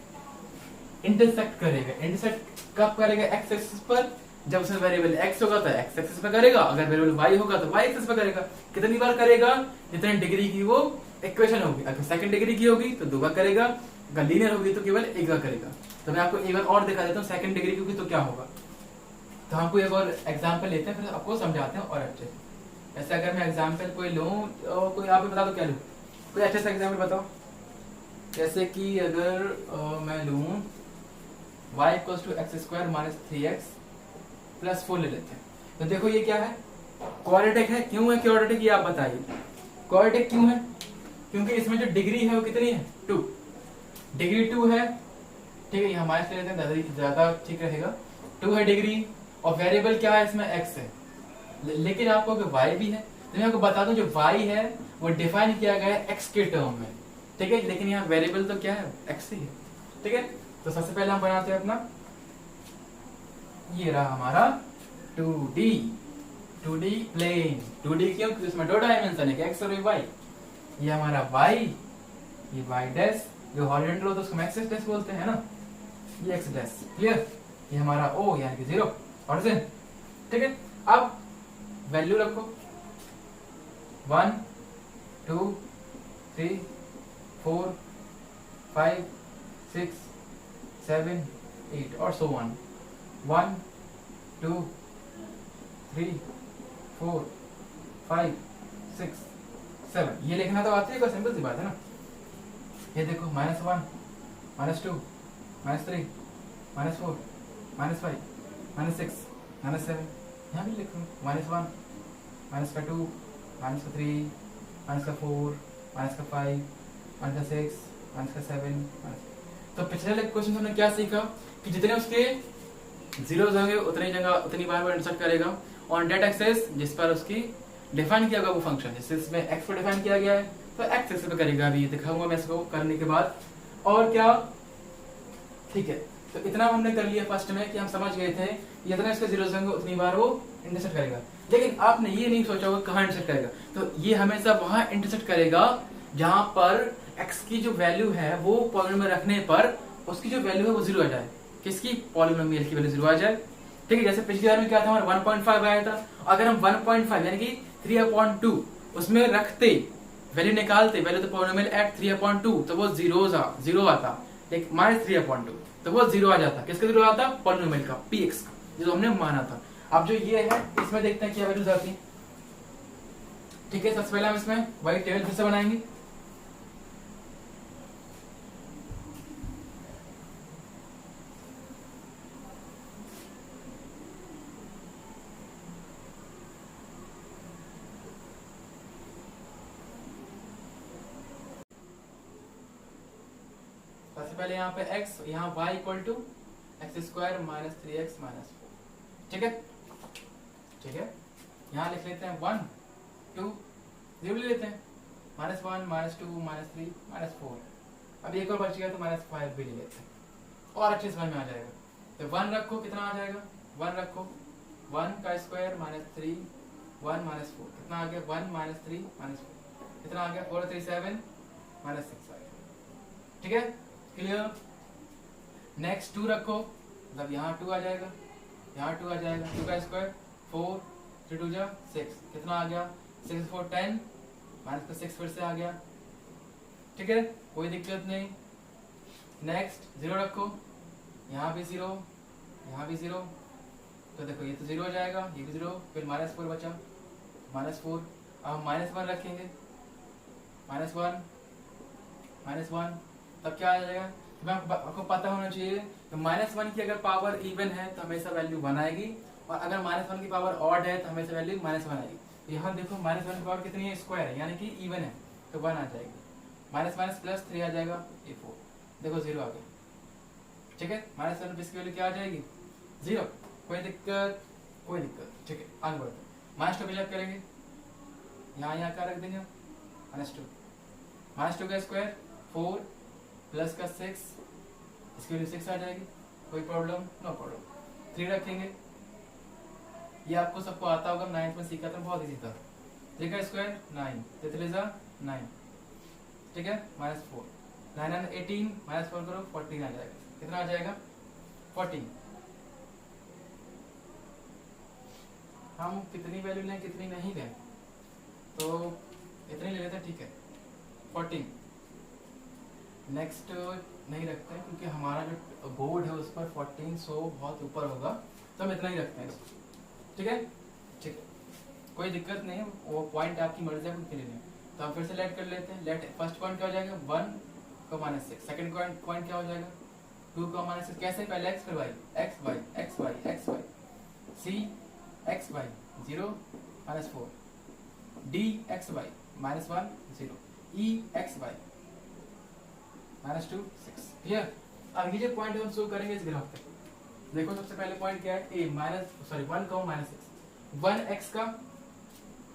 इंटरसेक्ट करेगा। इंटरसेक्ट कब करेगा? एक्स एक्सिस पर, जब उसमें वेरिएबल x होगा तो x एक्सिस पे करेगा, अगर वेरिएबल y होगा तो y एक्सिस पे करेगा। कितनी बार करेगा? जितने डिग्री की वो इक्वेशन होगी। अगर सेकंड डिग्री की होगी तो 2 बार करेगा, अगर लीनियर होगी तो केवल 1 बार करेगा। तो मैं आपको एक बार और दिखा देता हूँ सेकंड डिग्री की होगी तो क्या होगा। तो हमको एक और एग्जाम्पल लेते हैं, फिर आपको समझाते हैं और अच्छे से। ऐसे अगर मैं एग्जाम्पल कोई लूँ, कोई आप बता दो क्या लूँ, कोई अच्छे से एग्जाम्पल बताओ। जैसे कि अगर मैं लूँ y = x² - 3x + 4 ले लेते हैं। तो देखो ये क्या है, क्वाड्रेटिक है। क्यों है क्वाड्रेटिक, ये आप बताइए। क्वाड्रेटिक क्यों है? क्योंकि इसमें जो डिग्री है वो कितनी है? 2, डिग्री 2 है। ठीक है, ये हमारे से लेते हैं, ज्यादा ठीक रहेगा। 2 है डिग्री, और वेरिएबल क्या है इसमें? x है। लेकिन आपको y भी है, तो मैं आपको बता दूं जो y है वो डिफाइन किया गया है x के टर्म में। ठीक है, लेकिन यहाँ वेरिएबल तो क्या है? x ही है। ठीक है, तो सबसे पहले हम बनाते हैं अपना, ये रहा हमारा 2D प्लेन। 2D क्यों? क्योंकि इसमें 2 डायमेंशन है, x और y। ये हमारा y, ये y डैश, जो हॉरिजॉन्टल होता है उसको एक्सिस डैश बोलते हैं ना, ये x डैश। क्लियर? ये हमारा o यानी कि 0 ऑरिजिन। ठीक है, अब वैल्यू रखो 1 2 3 4 5 6 7 8 और so on। 1 2 3 4 5 6 7, ये लिखना तो आती है, कोई सिंपल सी बात है ना। ये देखो -1 -2 -3 -4 -5 -6 -7, यहाँ भी लिखो -1 -2 -3 -4 -5 -6 -7। तो पिछले क्वेश्चन हमने क्या सीखा कि जितने उसके जीरोस होंगे उतनी बार वो इंसर्ट करेगा ऑन डेट एक्सेस जिस पर उसकी डिफाइन किया गया वो फंक्शन। जैसे इसमें x को डिफाइन किया गया है तो x एक्सेस पे करेगा। अभी दिखाऊंगा मैं इसको करने के बाद। और क्या, ठीक है, तो इतना हमने कर लिया फर्स्ट में कि हम समझ गए थे जितना इसके जीरोस होंगे उतनी बार वो इंटरसेक्ट करेगा। लेकिन आपने ये नहीं सोचा होगा कहाँ इंटरसेक्ट करेगा। तो ये हमेशा वहां इंटरसेक्ट करेगा जहां पर x की जो वैल्यू है वो पॉलिनोमियल में रखने पर उसकी जो वैल्यू है वो 0 आ जाए। किसकी? पॉलिनोमियल की वैल्यू 0 आ जाए। ठीक है, जैसे पिछली बार में क्या था, हमारा 1.5 आया था। अगर हम 1.5 यानी कि 3/2 उसमें रखते, वैल्यू निकालते, वैल्यू तो पॉलिनोमियल एट 3/2 तो वो 0 आता, लेकिन -3/2 तो वो 0 आ जाता। किसका 0 आता? पॉलिनोमियल का, px का, जो हमने माना था। अब जो ये है इसमें देखते हैं क्या वैल्यूज आती है। ठीक है, सबसे पहले हम इसमें वही टेबल फिर से बनाएंगे। सबसे पहले यहाँ पे x, यहाँ y = x² - 3x - 4। ठीक है, ठीक है, यहाँ लिख लेते हैं 1 2 0 ले लेते हैं, -1 -2 -3 -4। अब एक और बच गया तो -5 भी ले लेते हैं और अच्छे समझ में आ जाएगा। तो 1 रखो, कितना आ जाएगा? 1 रखो, 1 का स्क्वायर -3 1 -4 कितना आ गया? 1 -3 -4 कितना आ गया? 4 3 7 -6 आ गया। ठीक है, क्लियर। नेक्स्ट 2 रखो, मतलब यहाँ 2 आ जाएगा, यहाँ 2 आ जाएगा, 2 का स्क्वायर 4, 3 2 जा 6, कितना आ गया 6 4 10, माइनस का 6 फिर से आ गया, ठीक है, कोई दिक्कत नहीं। नेक्स्ट 0 रखो, यहाँ भी 0, यहाँ भी 0, तो देखो ये तो 0 हो जाएगा, ये भी 0, फिर -4 बचा, -4। अब हम -1 रखेंगे, -1, तब क्या आ जाएगा, तो आपको पता होना चाहिए तो -1 की अगर पावर इवन है तो हमेशा वैल्यू 1 आएगी, और अगर -1 की पावर ऑड है तो हमेशा वैल्यू -1 आएगी। तो यहाँ देखो -1 की पावर कितनी है, स्क्वायर है, यानी कि इवन है, तो 1 आ जाएगी, -+3 आ जाएगा, ये 4, देखो 0 आ गया, ठीक है। -1 इसकी वैल्यू क्या आ जाएगी 0, कोई दिक्कत, कोई दिक्कत, ठीक है। आगे बढ़ते -2 के लिए करेंगे, यहाँ क्या रख देंगे हम, -2 का स्क्वायर 4 प्लस का 6, इसकी वैल्यू 6 आ जाएगी, कोई प्रॉब्लम, नो प्रॉब्लम। 3 रखेंगे, ये आपको सबको आता होगा, 9th में सीखा था, बहुत इजी था। 3 का स्क्वायर 9, 3 9, ठीक है, -4, 9 and 18, -4 करो 14 आ जाएगा, कितना आ जाएगा 14। हम कितनी वैल्यू लें कितनी नहीं लें, तो इतनी ले लेते हैं, ठीक है, 14। नेक्स्ट नहीं रखते हैं क्योंकि हमारा जो बोर्ड है उस पर 1400 बहुत ऊपर होगा, तो हम इतना ही रखते हैं इसको, ठीक है, ठीक है, कोई दिक्कत नहीं है, वो पॉइंट आपकी मर्जी है उनके लिए। तो हम फिर से लेट कर लेते हैं, लेट फर्स्ट पॉइंट क्या हो जाएगा 1 को -6, सेकंड पॉइंट क्या हो जाएगा 2 को -6, कैसे, पहले x फिर y, x y x y x y, c x y 0 -4, d x y -1 0, e x y -2 6, clear. अब ये जो पॉइंट हम शो करेंगे इस ग्राफ पे, देखो सबसे पहले पॉइंट क्या है, a 1 का -6, 1x का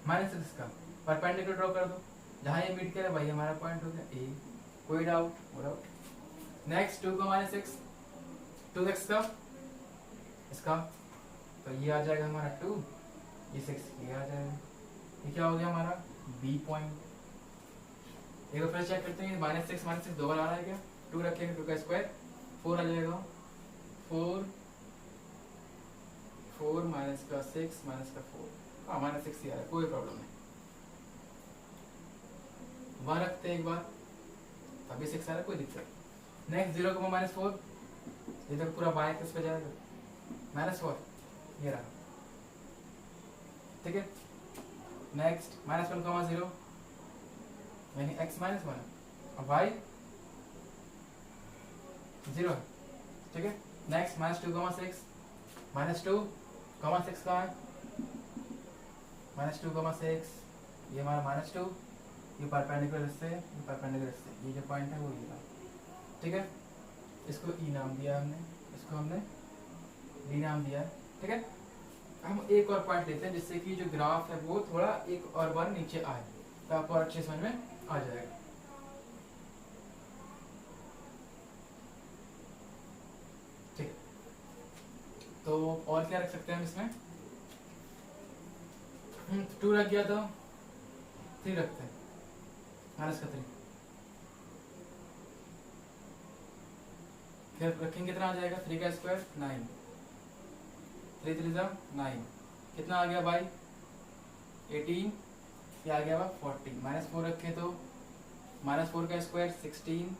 -6 का परपेंडिकुलर ड्रॉ कर दो, जहां ये मीट करे वही हमारा पॉइंट हो गया a, कोई डाउट। नेक्स्ट 2 का -6, 2x का इसका, तो ये आ जाएगा हमारा 2, ये 6, ये आ जाएगा, ये क्या हो गया हमारा b पॉइंट। एक बार फिर चेक करते हैं, -6 दो बार आ रहा है क्या, 2 रखेंगे, 2 का स्क्वायर 4 आ जाएगा, 4 माइनस का 6 माइनस का 4, हाँ -6 ही आ रहा है, कोई प्रॉब्लम नहीं। 1 रखते हैं एक बार, अभी 6 आ रहा है, कोई दिक्कत। नेक्स्ट 0 को -4, ये तक पूरा बाय किस पे जाएगा -4, ये रहा, ठीक है। नेक्स्ट -1 को 0, यानी x -1 और y 0, ठीक है। नेक्स्ट -2 को 6, -2 को 6 का है, -2 को 6, ये हमारा -2, ये परपेंडिकुलर इससे, ये परपेंडिकुलर इससे, ये जो पॉइंट है वो ये रहा, ठीक है। इसको e नाम दिया हमने, इसको हमने d नाम दिया है, ठीक है। हम एक और पॉइंट लेते हैं जिससे कि जो ग्राफ है वो थोड़ा एक और बार नीचे आए, तो आपको अच्छे समझ में आ जाएगा। ठीक है, तो और क्या रख सकते हैं हम इसमें, 2 रख गया तो 3 रखते हैं, -3, फिर रखेंगे कितना आ जाएगा, 3 का स्क्वायर 9, 3 3 9, कितना आ गया भाई 18, क्या आ गया बा 40, -4 रखे तो -4 का स्क्वायर 16,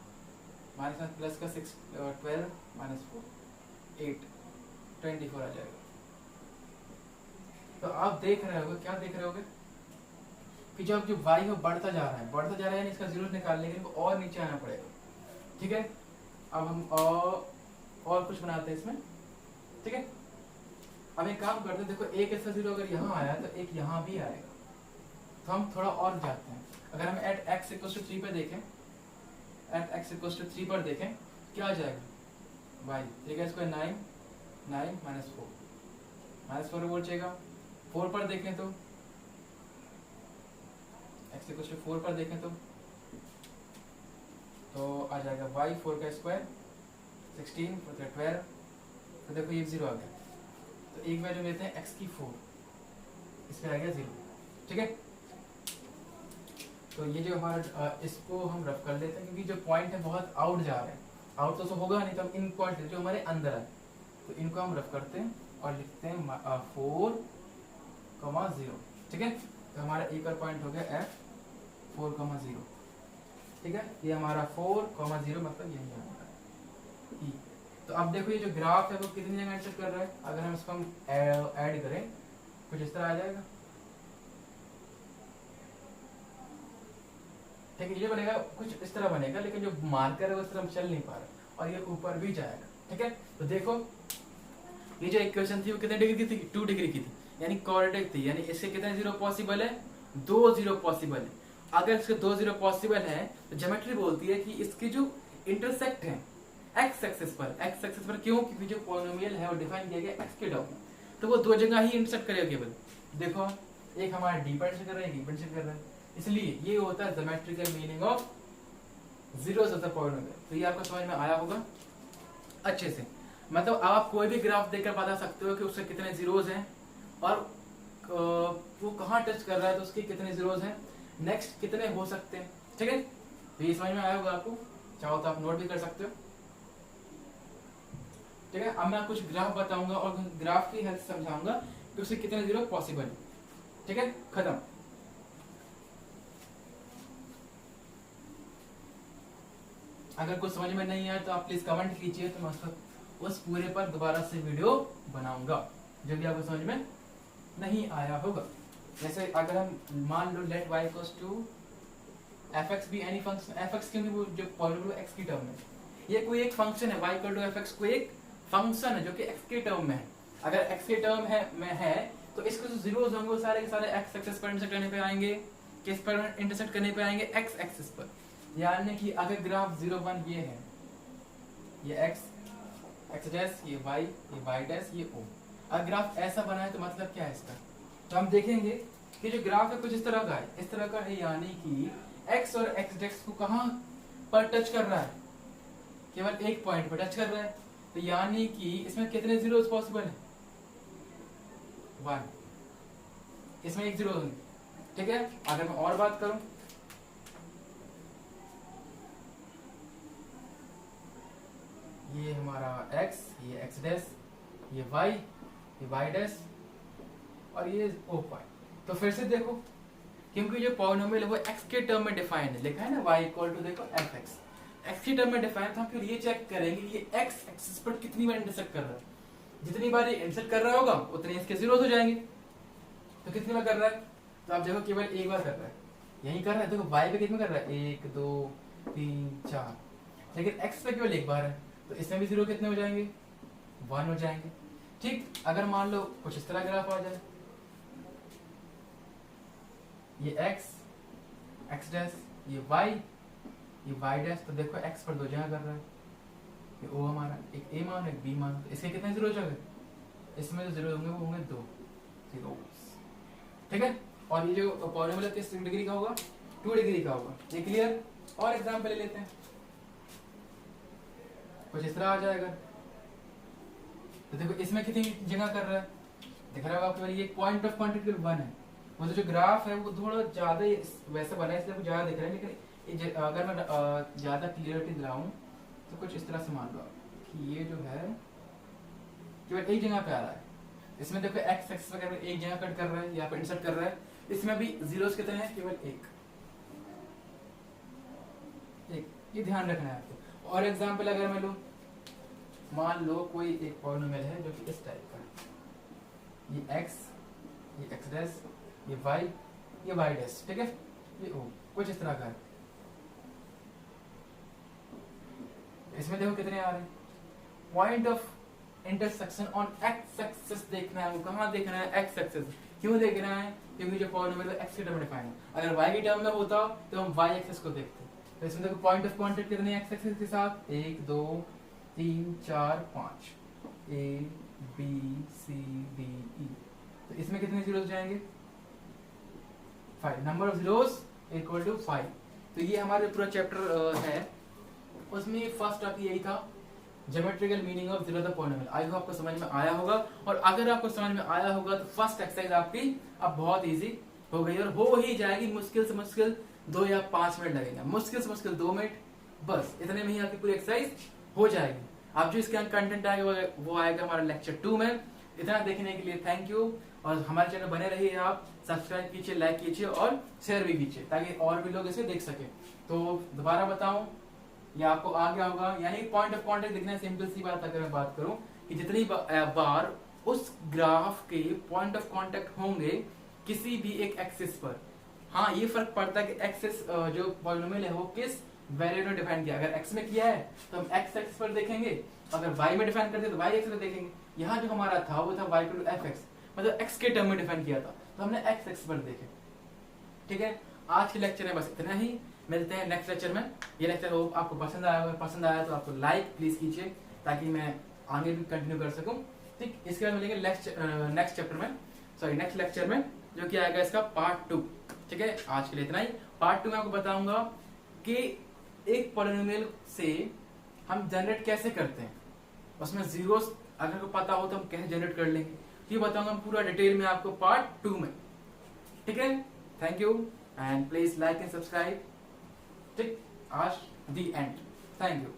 -1 प्लस का 6 12, -4 8, 24 आ जाएगा। तो आप देख रहे होगे, क्या देख रहे होगे कि जब जो y है बढ़ता जा रहा है, यानी इसका 0 निकालने के लिए और नीचे आना पड़ेगा, ठीक है। अब हम और कुछ बनाते हैं इसमें, ठीक है। अब एक काम करते हैं, देखो एक ऐसा 0 अगर यहाँ आया तो एक यहाँ भी आएगा, तो हम थोड़ा और जाते हैं। अगर हम एट x = 3 पर देखें, एट x = 3 पर देखें, क्या आ जाएगा y 3 का स्क्वायर 9, 9 -4 बोलिएगा। 4 पर देखें तो x = 4 पर देखें तो आ जाएगा y 4 का स्क्वायर 16 4 का 12, तो देखो ये 0 आ गया, तो एक वैल्यू लेते हैं x की 4, इस पे आ गया 0, ठीक है। तो ये जो हमारा इसको हम रफ कर लेते हैं क्योंकि जो पॉइंट है बहुत आउट जा रहे हैं, आउट तो होगा नहीं, तो हम इन पॉइंट जो हमारे अंदर है तो इनको हम रफ करते हैं और लिखते हैं 4,0। ठीक है, तो हमारा एक और पॉइंट हो गया F 4,0। ठीक है, ये हमारा 4,0 मतलब यही है हमारा E। तो अब देखो ये जो ग्राफ है वो कितनी जगह इंटरसेक्ट कर रहा है, अगर हम इसको हम ऐड करें कुछ इस तरह आ जाएगा। ठीक है, ये बनेगा कुछ इस तरह बनेगा, लेकिन जो मार्कर है वो इस तरह हम चल नहीं पा रहे और ये ऊपर भी जाएगा। ठीक है, तो देखो ये जो इक्वेशन थी वो कितने डिग्री की थी, 2 डिग्री की थी, यानी क्वाड्रेटिक थी, यानी इसके कितने जीरो पॉसिबल है, 2 जीरो पॉसिबल है। अगर इसके 2 जीरो पॉसिबल है तो ज्योमेट्री बोलती है कि इसके जो इंटरसेक्ट है एक्स एक्सिस पर क्यों, क्योंकि जो पॉलिनोमियल है वो डिफाइन किया गया एक्स के टर्म में, तो वो 2 जगह ही इंटरसेक्ट करेगा केवल। देखो एक हमारा डी पर इंटरसेक्ट कर रहा है, एक ई पर इंटरसेक्ट कर रहा है, इसलिए ये होता है geometrical meaning of zeros of the polynomial. तो ये आपको समझ में आया होगा अच्छे से। मतलब आप कोई भी ग्राफ देखकर बता सकते हो कि उसके कितने जीरोस हैं और वो कहाँ टच कर रहा है तो उसके कितने जीरोस हैं, नेक्स्ट कितने हो सकते हैं। ठीक है, तो ये समझ में आया होगा आपको, चाहो तो आप नोट भी कर सकते हो। ठीक है, अब मैं कुछ ग्राफ बताऊंगा और ग्राफ की हेल्प समझाऊंगा कि उसके कितने जीरो पॉसिबल है। ठीक है, खत्म। अगर कुछ समझ में नहीं आया तो आप प्लीज कमेंट कीजिए, तो मैं उस पूरे पर दोबारा से वीडियो बनाऊंगा जो भी आपको समझ में नहीं आया होगा। जैसे अगर हम मान लो let y equals to fx be any function, fx क्योंकि वो जो पॉलिनोमियल x की टर्म में, ये कोई एक फंक्शन है, y इक्वल टू fx कोई एक फंक्शन है जो कि x के टर्म में है। अगर x के टर्म है तो इसके जो जीरोस होंगे वो सारे के सारे x एक्सिस पर इंटरसेक्ट करने पे आएंगे, किस पर इंटरसेक्ट करने पे आएंगे, x एक्सिस पर। यानी कि अगर ग्राफ 0 1 ये है, ये x डैश, ये y डैश, ये o। अगर ग्राफ ऐसा बना है तो मतलब क्या है इसका, तो हम देखेंगे कि जो ग्राफ है कुछ इस तरह का है, इस तरह का है, यानी कि x और x डैश को कहां पर टच कर रहा है, केवल एक पॉइंट पर टच कर रहा है। तो यानी कि इसमें कितने जीरोस पॉसिबल है, 1, इसमें एक जीरो होंगे। ठीक है, अगर मैं और बात करूं, ये हमारा x, ये x डैश, ये y डैश और ये o पॉइंट। तो फिर से देखो, क्योंकि जो पॉलिनोमियल है वो x के टर्म में डिफाइन है, लिखा है ना y इक्वल टू देखो fx, x के टर्म में डिफाइन, तो हम फिर ये चेक करेंगे ये x एक्सिस पर कितनी बार इंटरसेक्ट कर रहा है। जितनी बार ये इंटरसेक्ट कर रहा होगा उतने इसके जीरोस हो जाएंगे। तो कितनी बार कर रहा है, तो आप देखो केवल एक बार कर रहा है, यही कर रहा है। देखो y पे कितनी कर रहा है, 1 2 3 4, लेकिन x पे केवल एक बार है, तो इसमें भी जीरो कितने हो जाएंगे, 1 हो जाएंगे। ठीक, अगर मान लो कुछ इस तरह ग्राफ आ जाए, ये x डैश, ये y डैश, तो देखो x पर 2 जगह कर रहा है, ये o हमारा एक a मान एक b मान, तो इसके कितने जीरो हो जाएंगे, इसमें जो जीरो होंगे वो होंगे 2 जीरोस। ठीक है, और ये जो पॉलिनोमियल किस डिग्री का होगा, 2 डिग्री का होगा। ये क्लियर। और एग्जांपल ले लेते हैं, कुछ इस तरह आ जाएगा। तो देखो इसमें कितनी जगह कर रहा है, दिख रहा होगा आपको, ये पॉइंट ऑफ कॉन्टेक्ट 1 है, वो जो ग्राफ है वो थोड़ा ज्यादा वैसे बना है इसलिए ज्यादा दिख रहा है, लेकिन अगर मैं ज्यादा क्लियरिटी दिलाऊं तो कुछ इस तरह से मान लो कि ये जो है केवल एक जगह पे आ रहा है। इसमें देखो x एक्सिस पर एक जगह कट कर रहा है, यहाँ पे इंसर्ट कर रहा है, इसमें भी जीरोस कितने हैं, केवल एक। ये ध्यान रखना है आपको। और एग्जांपल अगर मैं लूं, मान लो कोई एक पॉलिनोमियल है जो कि इस टाइप का है, ये x डैश, ये y डैश, ठीक है, ये o, कुछ इस तरह का है। इसमें देखो कितने आ रहे हैं, point of intersection on x axis देखना है, वो कहाँ देखना है, x एक्सिस। क्यों देखना है, क्योंकि जो पॉलिनोमियल x के टर्म में डिफाइन है, अगर y के टर्म में होता तो हम y एक्सिस को देखते। तो इसमें देखो पॉइंट ऑफ कांटेक्ट कितने x एक्सिस के साथ, 1 2 3 4 5, a b c d e, तो इसमें कितने जीरोस जाएंगे, 5, number of zeros equal to 5। तो ये हमारे पूरा चैप्टर है, उसमें फर्स्ट टॉपिक यही था, geometrical meaning of zero the polynomial. I hope आपको समझ में आया होगा, और अगर आपको समझ में आया होगा तो फर्स्ट एक्सरसाइज आपकी अब बहुत इजी हो गई, और हो ही जाएगी। मुश्किल से मुश्किल 2 या 5 मिनट लगेगा, मुश्किल से मुश्किल 2 मिनट, बस इतने में ही आपकी पूरी एक्सरसाइज हो जाएगी। अब जो इसके कंटेंट आएगा वो आएगा हमारा लेक्चर 2 में। इतना देखने के लिए थैंक यू, और हमारे चैनल बने रहिए, आप सब्सक्राइब कीजिए, लाइक कीजिए और शेयर भी कीजिए ताकि और भी लोग इसे देख सके। तो दोबारा बताऊं, ये आपको आ गया होगा, यानी पॉइंट ऑफ कॉन्टेक्ट दिखना है। सिंपल सी बात अगर मैं बात करूं कि जितनी बार उस ग्राफ के पॉइंट ऑफ कांटेक्ट होंगे किसी भी एक एक्सिस पर, हाँ ये फर्क पड़ता है कि एक्सिस जो पॉलिनोमियल है वो किस वेरिएबल में डिफाइन किया। अगर एक्स में किया है तो हम एक्स एक्स पर देखेंगे, अगर वाई में डिफाइन करते तो वाई एक्स पर देखेंगे। यहाँ जो हमारा था वो था वाई टू एफ एक्स, मतलब एक्स के टर्म में डिफाइन किया था, तो हमने एक्स एक्स पर देखे। ठीक है, आज के लेक्चर में बस इतना ही, मिलते हैं नेक्स्ट लेक्चर में। ये लेक्चर होप आपको पसंद आया, अगर पसंद आया तो आपको लाइक प्लीज कीजिए ताकि मैं आगे भी कंटिन्यू कर सकूं। ठीक, इसके बाद मिलेंगे नेक्स्ट चैप्टर में, सॉरी नेक्स्ट लेक्चर में, जो कि आएगा इसका पार्ट 2। ठीक है, आज के लिए इतना ही। पार्ट 2 में आपको बताऊंगा कि एक पॉलिनोमियल से हम जनरेट कैसे करते हैं, उसमें जीरोस अगर को पता हो तो हम कैसे जनरेट कर लेंगे, ये बताऊंगा पूरा डिटेल में आपको पार्ट 2 में। ठीक है, thank you and please like and subscribe. ठीक, आज दी एंड, थैंक यू।